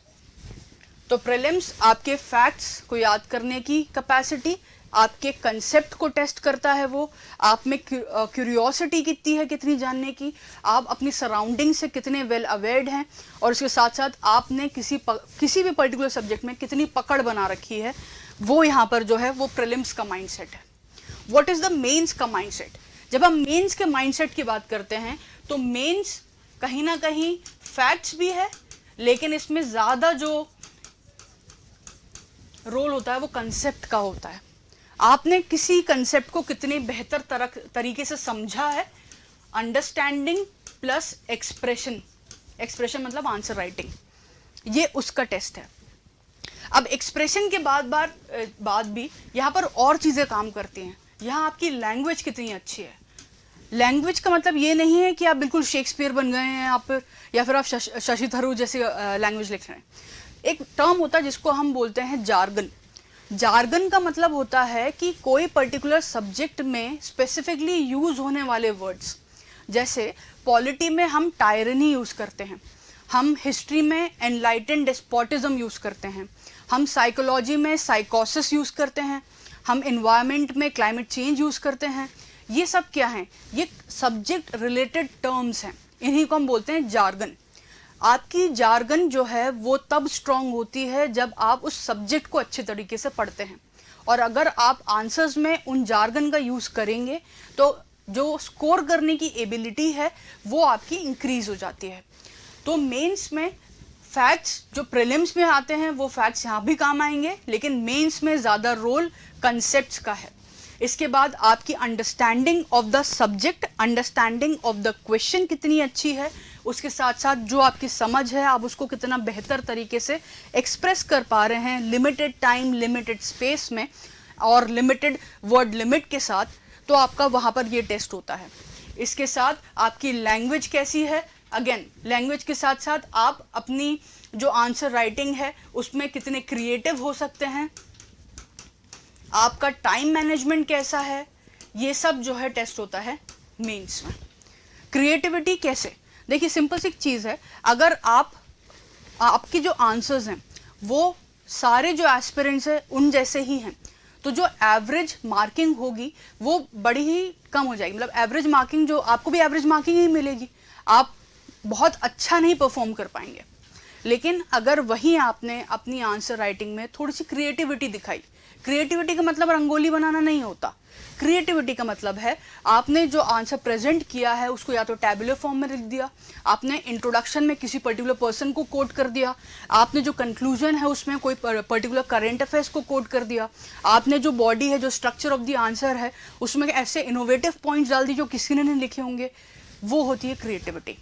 तो प्रीलिम्स आपके फैक्ट्स को याद करने की कैपेसिटी, आपके कंसेप्ट को टेस्ट करता है, वो आप में क्यूरियोसिटी कितनी है, कितनी जानने की, आप अपनी सराउंडिंग से कितने वेल अवेयर्ड हैं, और उसके साथ साथ आपने किसी भी पर्टिकुलर सब्जेक्ट में कितनी पकड़ बना रखी है, वो यहाँ पर जो है वो प्रीलिम्स का माइंडसेट है। व्हाट इज द मेंस का माइंडसेट? जब हम मेंस के माइंडसेट की बात करते हैं तो मेंस कहीं ना कहीं फैक्ट्स भी है, लेकिन इसमें ज़्यादा जो रोल होता है वो कंसेप्ट का होता है। आपने किसी कंसेप्ट को कितने बेहतर तरीके से समझा है, अंडरस्टैंडिंग प्लस एक्सप्रेशन, एक्सप्रेशन मतलब आंसर राइटिंग, ये उसका टेस्ट है। अब एक्सप्रेशन के बाद भी यहाँ पर और चीज़ें काम करती हैं। यहाँ आपकी लैंग्वेज कितनी अच्छी है। लैंग्वेज का मतलब ये नहीं है कि आप बिल्कुल शेक्सपियर बन गए हैं आप, या फिर आप शशि थरूर जैसे लैंग्वेज लिख रहे हैं। एक टर्म होता है जिसको हम बोलते हैं जार्गन। जार्गन का मतलब होता है कि कोई पर्टिकुलर सब्जेक्ट में स्पेसिफिकली यूज होने वाले वर्ड्स। जैसे पॉलिटी में हम टायरनी यूज करते हैं, हम हिस्ट्री में एनलाइटेंड डेस्पोटिज्म यूज करते हैं, हम साइकोलॉजी में साइकोसिस यूज करते हैं, हम इन्वायरमेंट में क्लाइमेट चेंज यूज करते हैं। ये सब क्या हैं? ये सब्जेक्ट रिलेटेड टर्म्स हैं, इन्हीं को हम बोलते हैं जार्गन। आपकी जार्गन जो है वो तब स्ट्रांग होती है जब आप उस सब्जेक्ट को अच्छे तरीके से पढ़ते हैं, और अगर आप आंसर्स में उन जार्गन का यूज करेंगे तो जो स्कोर करने की एबिलिटी है वो आपकी इंक्रीज हो जाती है। तो मेंस में फैक्ट्स जो प्रीलिम्स में आते हैं वो फैक्ट्स यहाँ भी काम आएंगे, लेकिन मेंस में ज़्यादा रोल कंसेप्ट्स का है। इसके बाद आपकी understanding of the subject, understanding of the question कितनी अच्छी है, उसके साथ साथ जो आपकी समझ है आप उसको कितना बेहतर तरीके से एक्सप्रेस कर पा रहे हैं लिमिटेड टाइम, लिमिटेड स्पेस में और लिमिटेड वर्ड लिमिट के साथ, तो आपका वहाँ पर ये टेस्ट होता है। इसके साथ आपकी लैंग्वेज कैसी है, अगेन लैंग्वेज के साथ साथ आप अपनी जो आंसर राइटिंग है उसमें कितने क्रिएटिव हो सकते हैं, आपका टाइम मैनेजमेंट कैसा है, ये सब जो है टेस्ट होता है मेंस में। क्रिएटिविटी कैसे? देखिए सिंपल सी चीज़ है, अगर आपके जो आंसर्स हैं वो सारे जो एस्पिरेंट्स हैं उन जैसे ही हैं, तो जो एवरेज मार्किंग होगी वो बड़ी ही कम हो जाएगी। मतलब एवरेज मार्किंग, जो आपको भी एवरेज मार्किंग ही मिलेगी, आप बहुत अच्छा नहीं परफॉर्म कर पाएंगे। लेकिन अगर वहीं आपने अपनी आंसर राइटिंग में थोड़ी सी क्रिएटिविटी दिखाई, क्रिएटिविटी का मतलब रंगोली बनाना नहीं होता। क्रिएटिविटी का मतलब है आपने जो आंसर प्रेजेंट किया है उसको या तो टैबुलर फॉर्म में लिख दिया, आपने इंट्रोडक्शन में किसी पर्टिकुलर पर्सन को कोट कर दिया, आपने जो कंक्लूजन है उसमें कोई पर्टिकुलर करेंट अफेयर्स को कोट कर दिया, आपने जो बॉडी है, जो स्ट्रक्चर ऑफ द आंसर है उसमें ऐसे इनोवेटिव पॉइंट्स डाल दी जो किसी ने नहीं लिखे होंगे। वो होती है क्रिएटिविटी।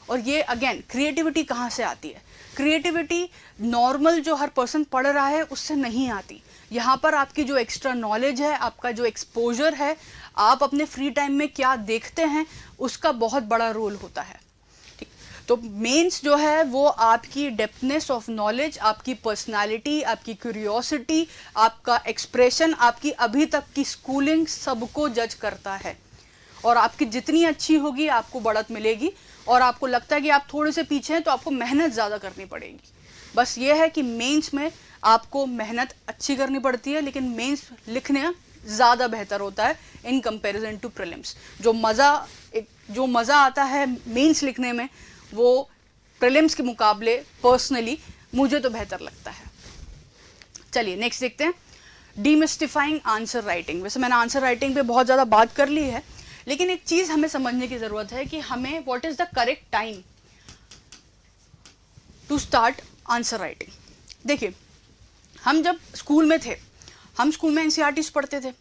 और ये अगेन क्रिएटिविटी कहाँ से आती है? क्रिएटिविटी नॉर्मल जो हर पर्सन पढ़ रहा है उससे नहीं आती। यहाँ पर आपकी जो एक्स्ट्रा नॉलेज है, आपका जो एक्सपोजर है, आप अपने फ्री टाइम में क्या देखते हैं, उसका बहुत बड़ा रोल होता है। ठीक, तो मेंस जो है वो आपकी डेप्थनेस ऑफ नॉलेज, आपकी पर्सनालिटी, आपकी क्यूरियोसिटी, आपका एक्सप्रेशन, आपकी अभी तक की स्कूलिंग, सबको जज करता है। और आपकी जितनी अच्छी होगी आपको बढ़त मिलेगी, और आपको लगता है कि आप थोड़े से पीछे हैं तो आपको मेहनत ज़्यादा करनी पड़ेगी। बस ये है कि मेंस में आपको मेहनत अच्छी करनी पड़ती है, लेकिन मेंस लिखने ज़्यादा बेहतर होता है इन कंपैरिजन टू प्रीलिम्स। जो मज़ा आता है मेंस लिखने में वो प्रीलिम्स के मुकाबले पर्सनली मुझे तो बेहतर लगता है। चलिए नेक्स्ट देखते हैं, डीमिस्टिफाइंग आंसर राइटिंग। वैसे मैंने आंसर राइटिंग पे बहुत ज़्यादा बात कर ली है, लेकिन एक चीज़ हमें समझने की ज़रूरत है कि हमें what is the correct time to start answer writing. देखिए हम जब स्कूल में थे, हम स्कूल में एनसीईआरटीज पढ़ते थे,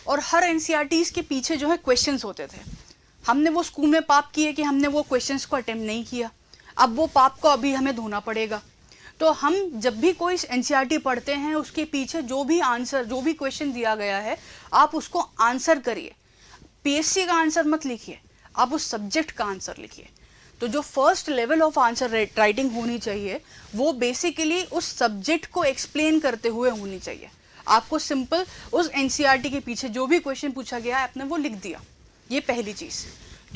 और हर एनसीईआरटीज के पीछे जो है क्वेश्चंस होते थे। हमने वो स्कूल में पाप किए कि हमने वो क्वेश्चंस को अटेम्प्ट नहीं किया, अब वो पाप को अभी हमें धोना पड़ेगा। तो हम जब भी कोई एनसीईआरटी पढ़ते हैं उसके पीछे जो भी आंसर, जो भी क्वेश्चन दिया गया है, आप उसको आंसर करिए। पीएससी का आंसर मत लिखिए, आप उस सब्जेक्ट का आंसर लिखिए। तो जो first level of answer writing होनी चाहिए वो बेसिकली उस सब्जेक्ट को एक्सप्लेन करते हुए होनी चाहिए। आपको सिंपल उस एनसीईआरटी के पीछे जो भी क्वेश्चन पूछा गया है आपने वो लिख दिया, ये पहली चीज़।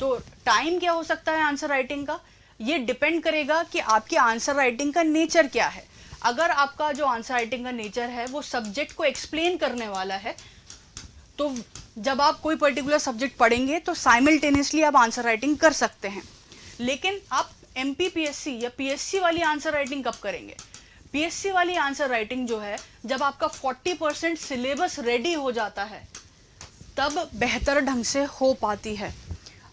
तो टाइम क्या हो सकता है आंसर राइटिंग का, ये डिपेंड करेगा कि आपके आंसर राइटिंग का नेचर क्या है। अगर आपका जो आंसर राइटिंग का नेचर है वो सब्जेक्ट को एक्सप्लेन करने वाला है, तो जब आप कोई पर्टिकुलर सब्जेक्ट पढ़ेंगे तो साइमल्टेनियसली आप आंसर राइटिंग कर सकते हैं। लेकिन आप एमपीपीएससी या पीएससी वाली आंसर राइटिंग कब करेंगे? पीएससी वाली आंसर राइटिंग जो है जब आपका 40% सिलेबस रेडी हो जाता है तब बेहतर ढंग से हो पाती है।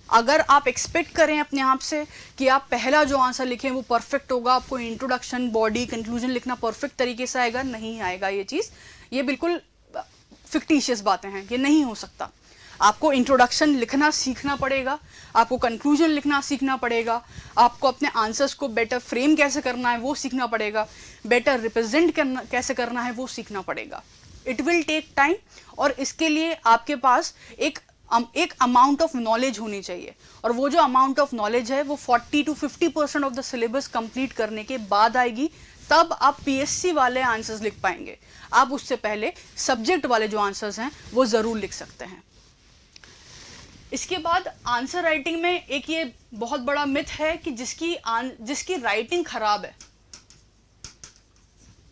अगर आप एक्सपेक्ट करें अपने आप से कि आप पहला जो आंसर लिखें वो परफेक्ट होगा, आपको इंट्रोडक्शन, बॉडी, कंक्लूजन लिखना परफेक्ट तरीके से आएगा, नहीं आएगा ये चीज़। ये बिल्कुल फिक्टिशियस बातें हैं, ये नहीं हो सकता। आपको इंट्रोडक्शन लिखना सीखना पड़ेगा, आपको कंक्लूजन लिखना सीखना पड़ेगा, आपको अपने आंसर्स को बेटर फ्रेम कैसे करना है वो सीखना पड़ेगा, बेटर रिप्रेजेंट करना कैसे करना है वो सीखना पड़ेगा। इट विल टेक टाइम, और इसके लिए आपके पास एक अमाउंट ऑफ नॉलेज होनी चाहिए, और वो जो अमाउंट ऑफ नॉलेज है वो 40 to 50% of the syllabus complete करने के बाद आएगी, तब आप पीएससी वाले आंसर्स लिख पाएंगे। आप उससे पहले सब्जेक्ट वाले जो आंसर्स हैं वो ज़रूर लिख सकते हैं। इसके बाद आंसर राइटिंग में एक ये बहुत बड़ा मिथ है कि जिसकी राइटिंग खराब है,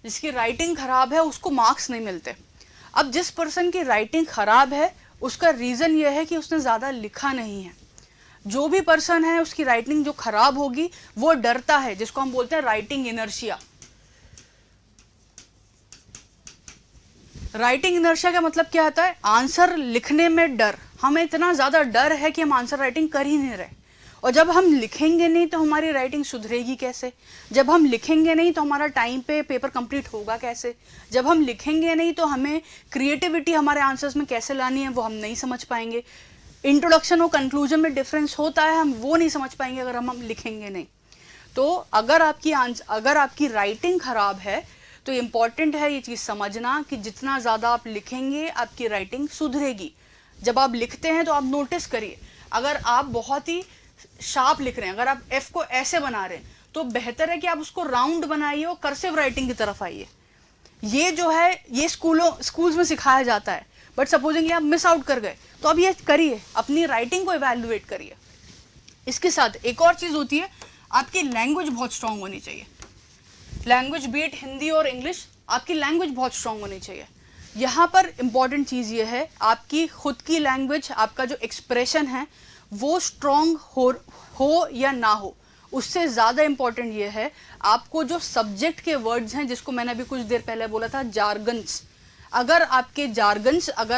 जिसकी राइटिंग खराब है उसको मार्क्स नहीं मिलते। अब जिस पर्सन की राइटिंग खराब है उसका रीज़न ये है कि उसने ज़्यादा लिखा नहीं है। जो भी पर्सन है उसकी राइटिंग जो खराब होगी वो डरता है, जिसको हम बोलते हैं राइटिंग इनर्शिया। राइटिंग इनर्शिया का मतलब क्या होता है? आंसर लिखने में डर। हमें इतना ज़्यादा डर है कि हम आंसर राइटिंग कर ही नहीं रहे, और जब हम लिखेंगे नहीं तो हमारी राइटिंग सुधरेगी कैसे? जब हम लिखेंगे नहीं तो हमारा टाइम पे पेपर कंप्लीट होगा कैसे? जब हम लिखेंगे नहीं तो हमें क्रिएटिविटी हमारे आंसर्स में कैसे लानी है वो हम नहीं समझ पाएंगे। इंट्रोडक्शन और कंक्लूजन में डिफरेंस होता है, हम वो नहीं समझ पाएंगे अगर हम लिखेंगे नहीं। तो अगर आपकी राइटिंग खराब है तो इम्पॉर्टेंट है ये चीज़ समझना कि जितना ज़्यादा आप लिखेंगे आपकी राइटिंग सुधरेगी। जब आप लिखते हैं तो आप नोटिस करिए, अगर आप बहुत ही शार्प लिख रहे हैं, अगर आप एफ को ऐसे बना रहे हैं तो बेहतर है कि आप उसको राउंड बनाइए और कर्सिव राइटिंग की तरफ आइए। ये जो है ये स्कूल्स में सिखाया जाता है, बट सपोजिंग आप मिस आउट कर गए तो अब ये करिए, अपनी राइटिंग को इवैल्यूएट करिए। इसके साथ एक और चीज़ होती है, आपकी लैंग्वेज बहुत स्ट्रांग होनी चाहिए। लैंग्वेज बीट हिंदी और इंग्लिश, आपकी लैंग्वेज बहुत स्ट्रांग होनी चाहिए। यहाँ पर इम्पॉर्टेंट चीज़ ये है, आपकी खुद की लैंग्वेज, आपका जो एक्सप्रेशन है वो स्ट्रांग हो या ना हो, उससे ज़्यादा इम्पॉर्टेंट ये है आपको जो सब्जेक्ट के वर्ड्स हैं, जिसको मैंने अभी कुछ देर पहले बोला था जार्गन्स, अगर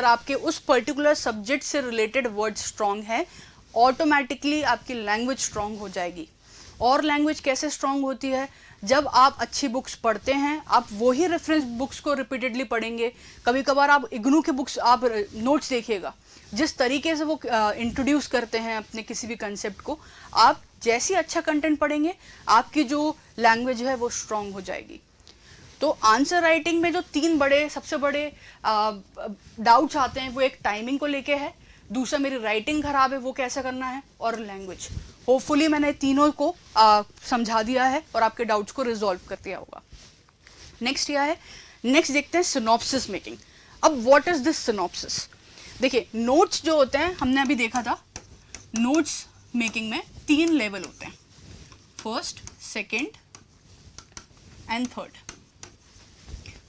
आपके उस पर्टिकुलर सब्जेक्ट से रिलेटेड वर्ड्स स्ट्रांग है, ऑटोमेटिकली आपकी लैंग्वेज स्ट्रांग हो जाएगी। और लैंग्वेज कैसे स्ट्रांग होती है? जब आप अच्छी बुक्स पढ़ते हैं, आप वही रेफरेंस बुक्स को रिपीटेडली पढ़ेंगे। कभी कभार आप इग्नू के बुक्स, आप नोट्स देखिएगा, जिस तरीके से वो इंट्रोड्यूस करते हैं अपने किसी भी कंसेप्ट को, आप जैसे अच्छा कंटेंट पढ़ेंगे आपकी जो लैंग्वेज है वो स्ट्रांग हो जाएगी। तो आंसर राइटिंग में जो सबसे बड़े डाउट्स आते हैं वो एक टाइमिंग को लेके है, दूसरा मेरी राइटिंग खराब है वो कैसे करना है, और लैंग्वेज। होपफुली मैंने तीनों को समझा दिया है और आपके डाउट्स को रिजॉल्व कर दिया होगा। नेक्स्ट देखते हैं सिनॉप्सिस मेकिंग। अब व्हाट इज दिस सिनॉप्सिस? देखिए, नोट्स जो होते हैं हमने अभी देखा था, नोट्स मेकिंग में 3 लेवल होते हैं, first, second and third.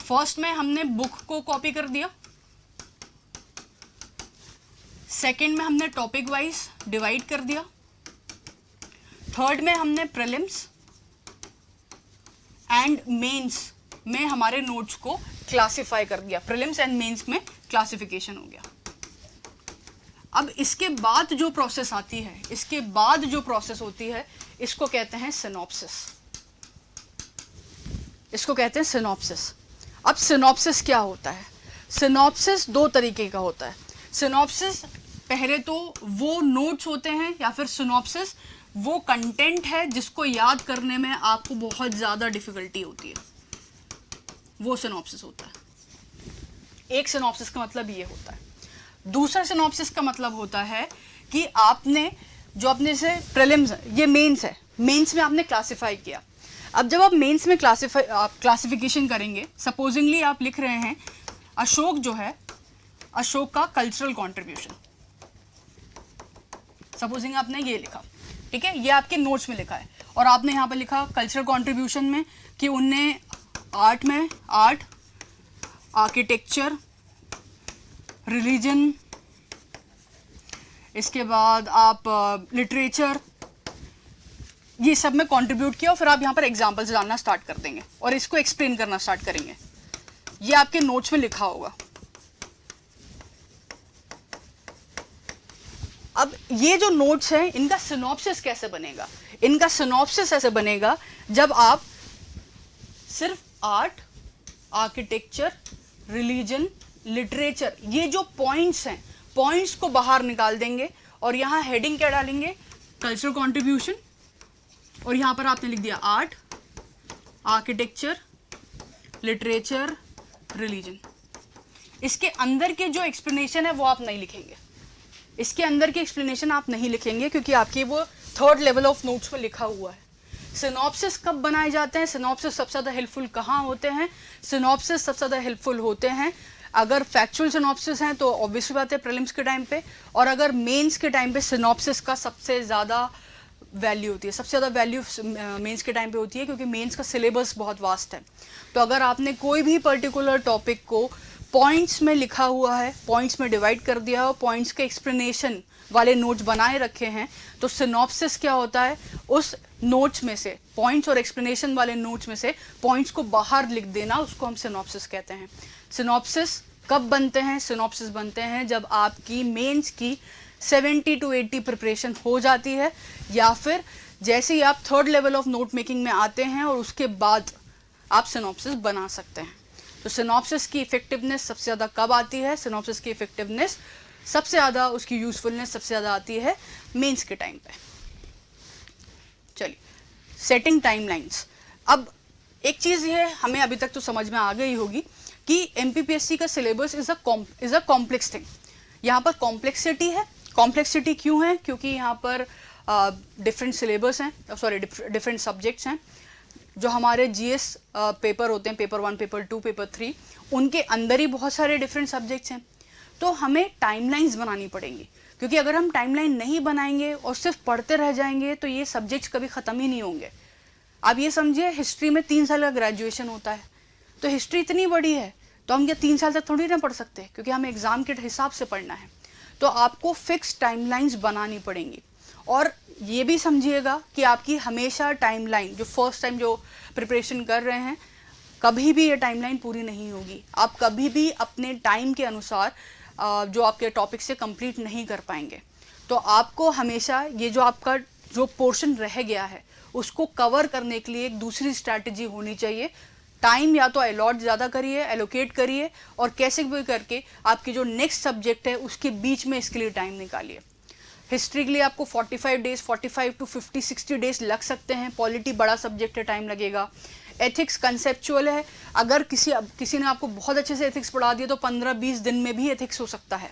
First में हमने बुक को कॉपी कर दिया, सेकेंड में हमने टॉपिक वाइज डिवाइड कर दिया, थर्ड में हमने प्रीलिम्स एंड मेंस में हमारे नोट्स को क्लासिफाई कर दिया। प्रीलिम्स एंड मेंस में क्लासिफिकेशन हो गया। अब इसके बाद जो प्रोसेस आती है, इसको कहते हैं सिनॉप्सिस। अब सिनॉप्सिस क्या होता है? सिनॉप्सिस 2 तरीके का होता है। सिनॉप्सिस पहले तो वो नोट्स होते हैं, या फिर सिनॉप्सिस वो कंटेंट है जिसको याद करने में आपको बहुत ज़्यादा डिफिकल्टी होती है, वो सिनॉप्सिस होता है। एक सिनॉप्सिस का मतलब ये होता है। दूसरा सिनॉप्सिस का मतलब होता है कि आपने जो अपने से प्रीलिम्स, ये मेंस है, मेंस में आपने क्लासिफाई किया। अब जब आप मेंस में क्लासिफिकेशन करेंगे, सपोजिंगली आप लिख रहे हैं अशोक जो है, अशोक का कल्चरल कंट्रीब्यूशन, सपोजिंग आपने ये लिखा, ठीक है, ये आपके नोट्स में लिखा है, और आपने यहाँ पर लिखा कल्चरल कंट्रीब्यूशन में कि उनने आर्ट, आर्किटेक्चर, रिलीजन, इसके बाद आप लिटरेचर, ये सब में कंट्रीब्यूट किया, और फिर आप यहाँ पर एग्जांपल्स डालना स्टार्ट कर देंगे और इसको एक्सप्लेन करना स्टार्ट करेंगे। ये आपके नोट्स में लिखा होगा। अब ये जो नोट्स हैं इनका सिनॉप्सिस कैसे बनेगा? इनका सिनॉप्सिस ऐसे बनेगा जब आप सिर्फ आर्ट, आर्किटेक्चर, रिलीजन, लिटरेचर, ये जो पॉइंट्स हैं, पॉइंट्स को बाहर निकाल देंगे और यहाँ हेडिंग क्या डालेंगे? कल्चरल कंट्रीब्यूशन, और यहाँ पर आपने लिख दिया आर्ट, आर्किटेक्चर, लिटरेचर, रिलीजन। इसके अंदर के जो एक्सप्लेनेशन है वो आप नहीं लिखेंगे, इसके अंदर की एक्सप्लेनेशन आप नहीं लिखेंगे क्योंकि आपकी वो थर्ड लेवल ऑफ नोट्स में लिखा हुआ है। सिनॉप्सिस कब बनाए जाते हैं? सिनॉप्सिस सबसे ज़्यादा हेल्पफुल कहाँ होते हैं? सिनॉप्सिस सबसे ज़्यादा हेल्पफुल होते हैं अगर फैक्चुअल सिनॉप्सिस हैं तो ऑब्वियसली बात है प्रीलिम्स के टाइम पे, और अगर मेंस के टाइम पे सिनॉप्सिस का सबसे ज़्यादा वैल्यू होती है, सबसे ज़्यादा वैल्यू मेंस के टाइम पे होती है क्योंकि मेंस का सिलेबस बहुत वास्ट है। तो अगर आपने कोई भी पर्टिकुलर टॉपिक को पॉइंट्स में लिखा हुआ है, पॉइंट्स में डिवाइड कर दिया हो, पॉइंट्स के एक्सप्लेनेशन वाले नोट्स बनाए रखे हैं, तो सिनॉप्सिस क्या होता है? उस नोट्स में से, पॉइंट्स और एक्सप्लेनेशन वाले नोट्स में से पॉइंट्स को बाहर लिख देना, उसको हम सिनॉप्सिस कहते हैं। सिनॉप्सिस कब बनते हैं? सिनॉप्सिस बनते हैं जब आपकी मेंस की 70 to 80 प्रिपरेशन हो जाती है, या फिर जैसे ही आप third level of note making में आते हैं और उसके बाद आप सिनॉप्सिस बना सकते हैं। तो सिनॉप्सिस की इफेक्टिवनेस सबसे ज़्यादा कब आती है? सिनॉप्सिस की इफेक्टिवनेस सबसे ज़्यादा, उसकी यूजफुलनेस सबसे ज़्यादा आती है मेंस के टाइम पे। चलिए, सेटिंग टाइमलाइंस। अब एक चीज़ ये हमें अभी तक तो समझ में आ गई होगी कि एमपीपीएससी का syllabus is a complex thing. यहाँ पर कॉम्प्लेक्सिटी है। कॉम्प्लेक्सिटी क्यों है? क्योंकि यहाँ पर डिफरेंट सिलेबस हैं, सॉरी डिफरेंट सब्जेक्ट्स हैं। जो हमारे जीएस पेपर होते हैं, पेपर 1, पेपर 2, पेपर 3, उनके अंदर ही बहुत सारे डिफरेंट सब्जेक्ट्स हैं। तो हमें टाइमलाइंस बनानी पड़ेंगी, क्योंकि अगर हम टाइमलाइन नहीं बनाएंगे और सिर्फ पढ़ते रह जाएंगे तो ये सब्जेक्ट्स कभी ख़त्म ही नहीं होंगे। आप ये समझिए, हिस्ट्री में 3 साल का ग्रेजुएशन होता है, तो हिस्ट्री इतनी बड़ी है तो हम क्या 3 साल तक थोड़ी ना पढ़ सकते, क्योंकि हमें एग्ज़ाम के हिसाब से पढ़ना है। तो आपको फिक्स टाइमलाइंस बनानी पड़ेंगी। और ये भी समझिएगा कि आपकी हमेशा टाइमलाइन, जो फर्स्ट टाइम जो प्रिपरेशन कर रहे हैं, कभी भी ये टाइमलाइन पूरी नहीं होगी। आप कभी भी अपने टाइम के अनुसार जो आपके टॉपिक से कंप्लीट नहीं कर पाएंगे। तो आपको हमेशा ये जो आपका जो पोर्शन रह गया है उसको कवर करने के लिए एक दूसरी स्ट्रैटेजी होनी चाहिए। टाइम या तो अलॉट ज़्यादा करिए, एलोकेट करिए, और कैसे भी करके आपकी जो नेक्स्ट सब्जेक्ट है उसके बीच में इसके लिए टाइम निकालिए। हिस्ट्री के लिए आपको 45 डेज, 45 to 50, 60 डेज लग सकते हैं। पॉलिटी बड़ा सब्जेक्ट है, टाइम लगेगा। एथिक्स कंसेप्चुअल है, अगर किसी ने आपको बहुत अच्छे से एथिक्स पढ़ा दिया तो 15-20 दिन में भी एथिक्स हो सकता है।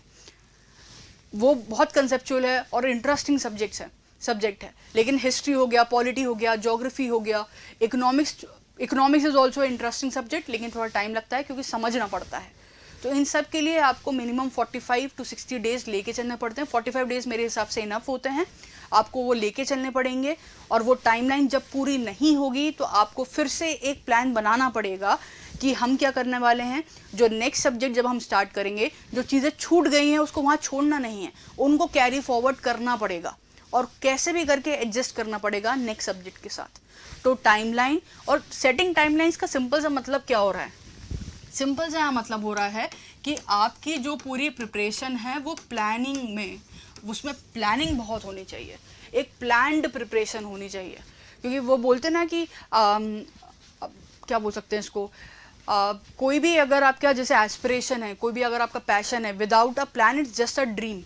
वो बहुत कंसेप्चुअल है और इंटरेस्टिंग सब्जेक्ट है। लेकिन हिस्ट्री हो गया, पॉलिटी हो गया, ज्योग्राफी हो गया, economics is also interesting subject, लेकिन थोड़ा टाइम लगता है क्योंकि समझना पड़ता है। तो इन सब के लिए आपको मिनिमम 45 to 60 डेज लेके चलने पड़ते हैं। 45 डेज मेरे हिसाब से इनफ होते हैं, आपको वो लेके चलने पड़ेंगे। और वो टाइमलाइन जब पूरी नहीं होगी तो आपको फिर से एक प्लान बनाना पड़ेगा कि हम क्या करने वाले हैं। जो नेक्स्ट सब्जेक्ट जब हम स्टार्ट करेंगे, जो चीज़ें छूट गई हैं उसको वहाँ छोड़ना नहीं है, उनको कैरी फॉरवर्ड करना पड़ेगा और कैसे भी करके एडजस्ट करना पड़ेगा नेक्स्ट सब्जेक्ट के साथ। तो टाइमलाइन और सेटिंग टाइमलाइंस का सिंपल सा मतलब क्या हो रहा है? सिंपल सा मतलब हो रहा है कि आपकी जो पूरी प्रिपरेशन है वो प्लानिंग में, उसमें प्लानिंग बहुत होनी चाहिए, एक प्लान्ड प्रिपरेशन होनी चाहिए। क्योंकि वो बोलते ना कि क्या बोल सकते हैं इसको, कोई भी अगर आपका जैसे एस्पिरेशन है, कोई भी अगर आपका पैशन है, without a plan it's just a dream.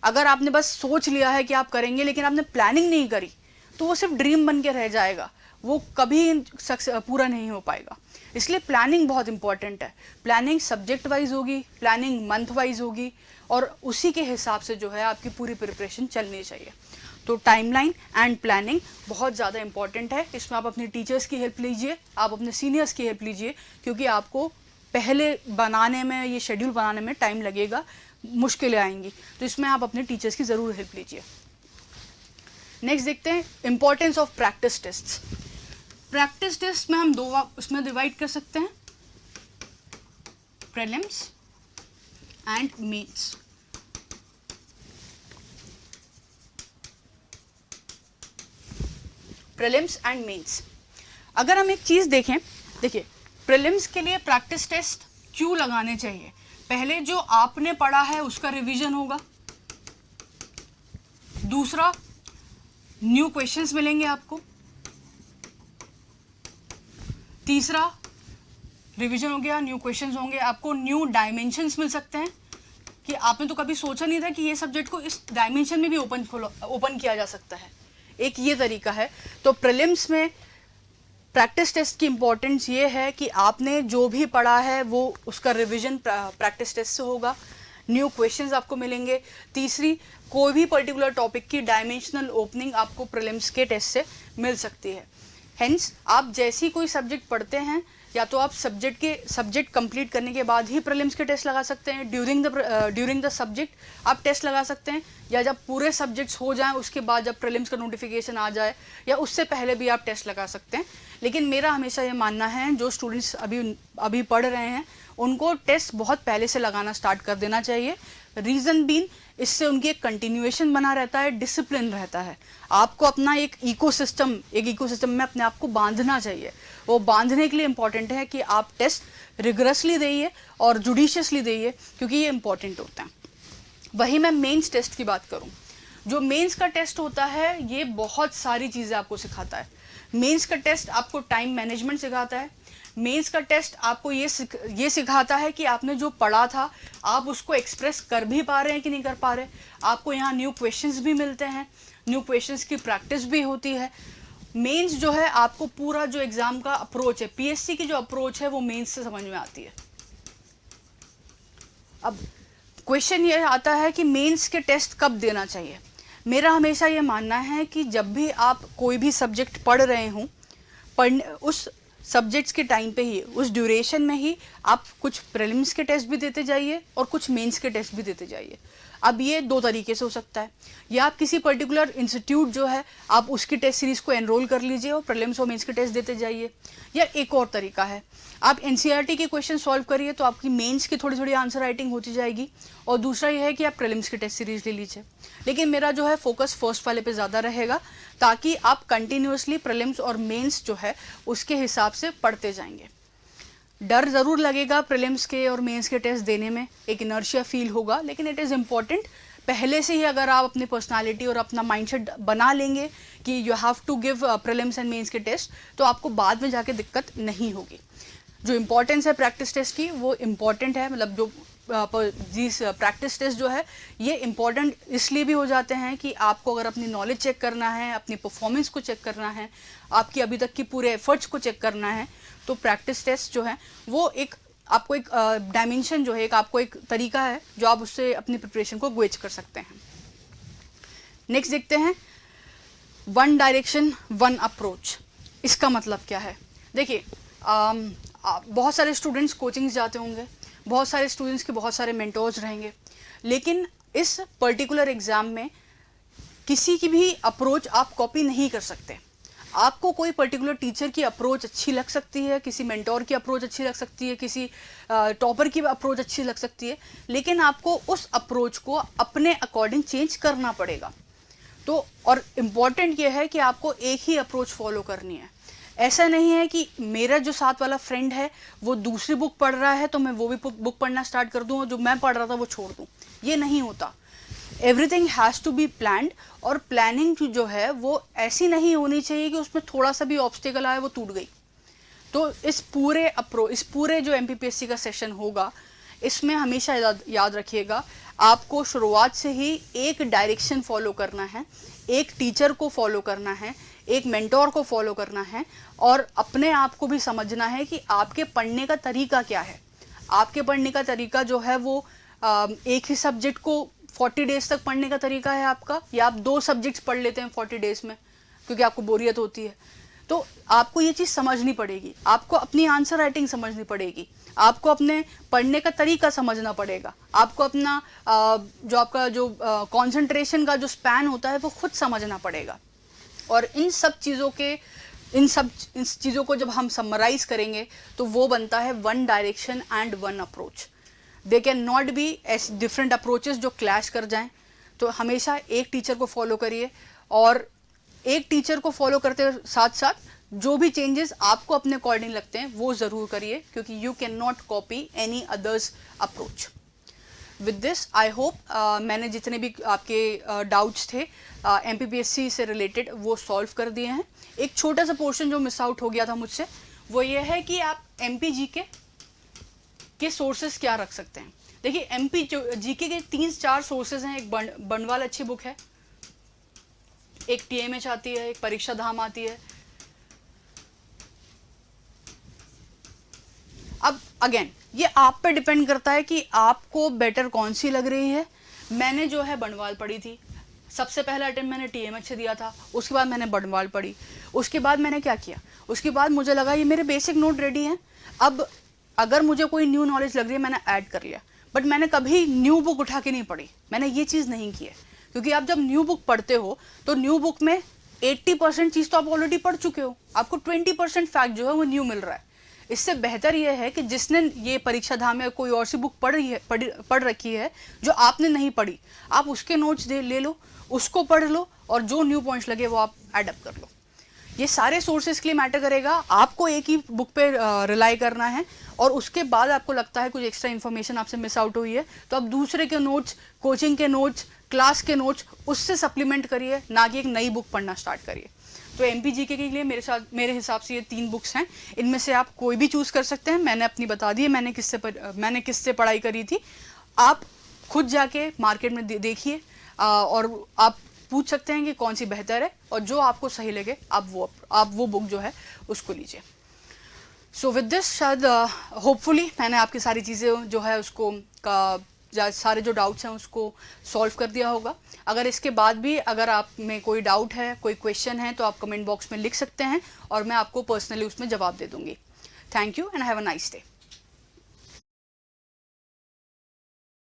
अगर आपने बस सोच लिया है कि आप करेंगे लेकिन आपने प्लानिंग नहीं करी तो वो सिर्फ ड्रीम बन के रह जाएगा, वो कभी पूरा नहीं हो पाएगा। इसलिए प्लानिंग बहुत इंपॉर्टेंट है। प्लानिंग सब्जेक्ट वाइज होगी, प्लानिंग मंथ वाइज होगी, और उसी के हिसाब से जो है आपकी पूरी प्रिपरेशन चलनी चाहिए। तो टाइमलाइन एंड प्लानिंग बहुत ज़्यादा इंपॉर्टेंट है। इसमें आप अपने टीचर्स की हेल्प लीजिए, आप अपने सीनियर्स की हेल्प लीजिए, क्योंकि आपको पहले बनाने में, ये शेड्यूल बनाने में टाइम लगेगा, मुश्किलें आएंगी। तो इसमें आप अपने टीचर्स की ज़रूर हेल्प लीजिए। नेक्स्ट देखते हैं importance of practice tests. Practice test में हम दो उसमें डिवाइड कर सकते हैं, prelims and mains. Prelims and mains, अगर हम एक चीज़ देखें, देखिए प्रीलिम्स के लिए प्रैक्टिस टेस्ट क्यों लगाने चाहिए? पहले जो आपने पढ़ा है उसका रिवीजन होगा, दूसरा, न्यू क्वेश्चंस मिलेंगे आपको। तीसरा, रिवीजन हो गया, न्यू क्वेश्चंस होंगे, आपको न्यू डायमेंशंस मिल सकते हैं कि आपने तो कभी सोचा नहीं था कि ये सब्जेक्ट को इस डायमेंशन में भी ओपन किया जा सकता है। एक ये तरीका है। तो प्रीलिम्स में प्रैक्टिस टेस्ट की इम्पोर्टेंस ये है कि आपने जो भी पढ़ा है वो उसका रिवीजन प्रैक्टिस टेस्ट से होगा, न्यू क्वेश्चंस आपको मिलेंगे। तीसरी, कोई भी पर्टिकुलर टॉपिक की डायमेंशनल ओपनिंग आपको प्रीलिम्स के टेस्ट से मिल सकती है। हेंस आप जैसी कोई सब्जेक्ट पढ़ते हैं, या तो आप सब्जेक्ट कंप्लीट करने के बाद ही प्रीलिम्स के टेस्ट लगा सकते हैं, ड्यूरिंग द सब्जेक्ट आप टेस्ट लगा सकते हैं, या जब पूरे सब्जेक्ट्स हो जाएं उसके बाद जब प्रीलिम्स का नोटिफिकेशन आ जाए या उससे पहले भी आप टेस्ट लगा सकते हैं। लेकिन मेरा हमेशा ये मानना है, जो स्टूडेंट्स अभी पढ़ रहे हैं उनको टेस्ट बहुत पहले से लगाना स्टार्ट कर देना चाहिए। रीज़न बीन, इससे उनकी एक कंटिन्यूएशन बना रहता है, डिसिप्लिन रहता है। आपको अपना एक इकोसिस्टम में अपने आप को बांधना चाहिए। वो बांधने के लिए इम्पॉर्टेंट है कि आप टेस्ट रिगरसली देइए और जुडिशियसली देइए, क्योंकि ये इम्पॉर्टेंट होता है। वही मैं मेंस टेस्ट की बात करूं, जो मेंस का टेस्ट होता है ये बहुत सारी चीज़ें आपको सिखाता है। मेंस का टेस्ट आपको टाइम मैनेजमेंट सिखाता है। मेंस का टेस्ट आपको ये सिखाता है कि आपने जो पढ़ा था आप उसको एक्सप्रेस कर भी पा रहे हैं कि नहीं कर पा रहे। आपको यहाँ न्यू क्वेश्चंस भी मिलते हैं, न्यू क्वेश्चंस की प्रैक्टिस भी होती है। मेंस जो है, आपको पूरा जो एग्ज़ाम का अप्रोच है, पीएससी की जो अप्रोच है वो मेंस से समझ में आती है। अब क्वेश्चन ये आता है कि मेंस के टेस्ट कब देना चाहिए। मेरा हमेशा ये मानना है कि जब भी आप कोई भी सब्जेक्ट पढ़ रहे हों, उस सब्जेक्ट्स के टाइम पे ही, उस ड्यूरेशन में ही आप कुछ प्रीलिम्स के टेस्ट भी देते जाइए और कुछ मेंस के टेस्ट भी देते जाइए। अब ये दो तरीके से हो सकता है, या आप किसी पर्टिकुलर इंस्टीट्यूट जो है आप उसकी टेस्ट सीरीज़ को एनरोल कर लीजिए और प्रीलिम्स और मेंस के टेस्ट देते जाइए। या एक और तरीका है, आप एनसीईआरटी के क्वेश्चन सॉल्व करिए तो आपकी मेंस की थोड़ी थोड़ी आंसर राइटिंग होती जाएगी। और दूसरा ये है कि आप प्रीलिम्स की टेस्ट सीरीज ले लीजिए। लेकिन मेरा जो है फोकस फर्स्ट वाले पे ज़्यादा रहेगा, ताकि आप कंटिन्यूसली प्रीलिम्स और मेंस जो है उसके हिसाब से पढ़ते जाएंगे। डर ज़रूर लगेगा प्रीलिम्स के और मेंस के टेस्ट देने में, एक इनर्शिया फील होगा, लेकिन इट इज़ इम्पॉर्टेंट। पहले से ही अगर आप अपनी पर्सनालिटी और अपना माइंडसेट बना लेंगे कि you have to give prelims and mains के टेस्ट, तो आपको बाद में जाके दिक्कत नहीं होगी। जो इम्पोर्टेंस है प्रैक्टिस टेस्ट की वो इम्पॉर्टेंट है, मतलब जो प्रैक्टिस टेस्ट जो है ये इम्पॉर्टेंट इसलिए भी हो जाते हैं कि आपको अगर अपनी नॉलेज चेक करना है, अपनी परफॉर्मेंस को चेक करना है, आपकी अभी तक की पूरे एफर्ट्स को चेक करना है, तो प्रैक्टिस टेस्ट जो है वो एक आपको एक डायमेंशन जो है, एक आपको एक तरीका है जो आप उससे अपनी प्रिपरेशन को गेज कर सकते हैं। नेक्स्ट देखते हैं, वन डायरेक्शन वन अप्रोच। इसका मतलब क्या है? देखिए, बहुत सारे स्टूडेंट्स कोचिंग्स जाते होंगे, बहुत सारे स्टूडेंट्स के बहुत सारे मेंटोर्स रहेंगे, लेकिन इस पर्टिकुलर एग्ज़ाम में किसी की भी अप्रोच आप कॉपी नहीं कर सकते। आपको कोई पर्टिकुलर टीचर की अप्रोच अच्छी लग सकती है, किसी मेंटोर की अप्रोच अच्छी लग सकती है, किसी टॉपर की अप्रोच अच्छी लग सकती है, लेकिन आपको उस अप्रोच को अपने अकॉर्डिंग चेंज करना पड़ेगा। तो और इम्पॉर्टेंट ये है कि आपको एक ही अप्रोच फॉलो करनी है। ऐसा नहीं है कि मेरा जो साथ वाला फ्रेंड है वो दूसरी बुक पढ़ रहा है तो मैं वो भी बुक पढ़ना स्टार्ट कर दूँ और जो मैं पढ़ रहा था वो छोड़ दूँ। ये नहीं होता। Everything has to be planned, और प्लानिंग जो है वो ऐसी नहीं होनी चाहिए कि उसमें थोड़ा सा भी ऑब्स्टिकल आए वो टूट गई। तो इस पूरे जो एमपीपीएससी का सेशन होगा, इसमें हमेशा याद रखिएगा, आपको शुरुआत से ही एक डायरेक्शन फॉलो करना है, एक टीचर को फॉलो करना है, एक मेंटोर को फॉलो करना है, और अपने आप को भी समझना है कि आपके पढ़ने का तरीका क्या है। आपके पढ़ने का तरीका जो है वो एक ही सब्जेक्ट को 40 डेज तक पढ़ने का तरीका है आपका, या आप 2 सब्जेक्ट्स पढ़ लेते हैं 40 डेज में क्योंकि आपको बोरियत होती है। तो आपको ये चीज़ समझनी पड़ेगी, आपको अपनी आंसर राइटिंग समझनी पड़ेगी, आपको अपने पढ़ने का तरीका समझना पड़ेगा, आपको अपना जो आपका जो कंसंट्रेशन का जो स्पैन होता है वो खुद समझना पड़ेगा। और इन सब चीज़ों को जब हम समराइज करेंगे तो वो बनता है one direction and one approach. They can not be S different approaches जो क्लैश कर जाएं। तो हमेशा एक टीचर को फॉलो करिए, और एक टीचर को फॉलो करते साथ साथ जो भी चेंजेस आपको अपने अकॉर्डिंग लगते हैं वो ज़रूर करिए, क्योंकि you can not copy any others approach. With this I hope मैंने जितने भी आपके डाउट्स थे MPPSC से रिलेटेड वो सॉल्व कर दिए हैं। एक छोटा सा पोर्शन जो मिस आउट हो गया था मुझसे वो ये है कि आप MPGK के सोर्सेज क्या रख सकते हैं। देखिए MPGK के 3-4 सोर्सेज हैं। एक बंडवाल अच्छी बुक है, एक TMH आती है, एक परीक्षा धाम आती है। अब अगेन ये आप पे डिपेंड करता है कि आपको बेटर कौन सी लग रही है। मैंने जो है बंडवाल पढ़ी थी, सबसे पहला अटेम्प्ट मैंने TMH से दिया था, उसके बाद मैंने बंडवाल पढ़ी। उसके बाद मैंने क्या किया, उसके बाद मुझे लगा ये मेरे बेसिक नोट रेडी हैं, अब अगर मुझे कोई न्यू नॉलेज लग रही है मैंने ऐड कर लिया। बट मैंने कभी न्यू बुक उठा के नहीं पढ़ी, मैंने ये चीज़ नहीं की है। क्योंकि आप जब न्यू बुक पढ़ते हो तो न्यू बुक में 80% चीज़ तो आप ऑलरेडी पढ़ चुके हो, आपको 20% फैक्ट जो है वो न्यू मिल रहा है। इससे बेहतर यह है कि जिसने ये परीक्षा धाम या कोई और सी बुक पढ़ रखी है जो आपने नहीं पढ़ी, आप उसके नोट्स ले लो, उसको पढ़ लो और जो न्यू पॉइंट्स लगे वो आप एडअप कर लो। ये सारे सोर्सेज के लिए मैटर करेगा। आपको एक ही बुक पे रिलाई करना है और उसके बाद आपको लगता है कुछ एक्स्ट्रा इन्फॉर्मेशन आपसे मिस आउट हुई है तो आप दूसरे के नोट्स, कोचिंग के नोट्स, क्लास के नोट्स उससे सप्लीमेंट करिए, ना कि एक नई बुक पढ़ना स्टार्ट करिए। तो MPGK के लिए मेरे हिसाब से ये 3 बुक्स हैं, इनमें से आप कोई भी चूज़ कर सकते हैं। मैंने अपनी बता दी है मैंने किससे पढ़ाई करी थी। आप खुद जाके मार्केट में देखिए और आप पूछ सकते हैं कि कौन सी बेहतर है और जो आपको सही लगे आप वो बुक जो है उसको लीजिए। सो विद दिस शायद होपफुली मैंने आपकी सारी चीज़ें जो है उसको सारे जो डाउट्स हैं उसको सॉल्व कर दिया होगा। अगर इसके बाद भी अगर आप में कोई डाउट है, कोई क्वेश्चन है तो आप कमेंट बॉक्स में लिख सकते हैं और मैं आपको पर्सनली उसमें जवाब दे दूंगी। Thank you and have a nice day.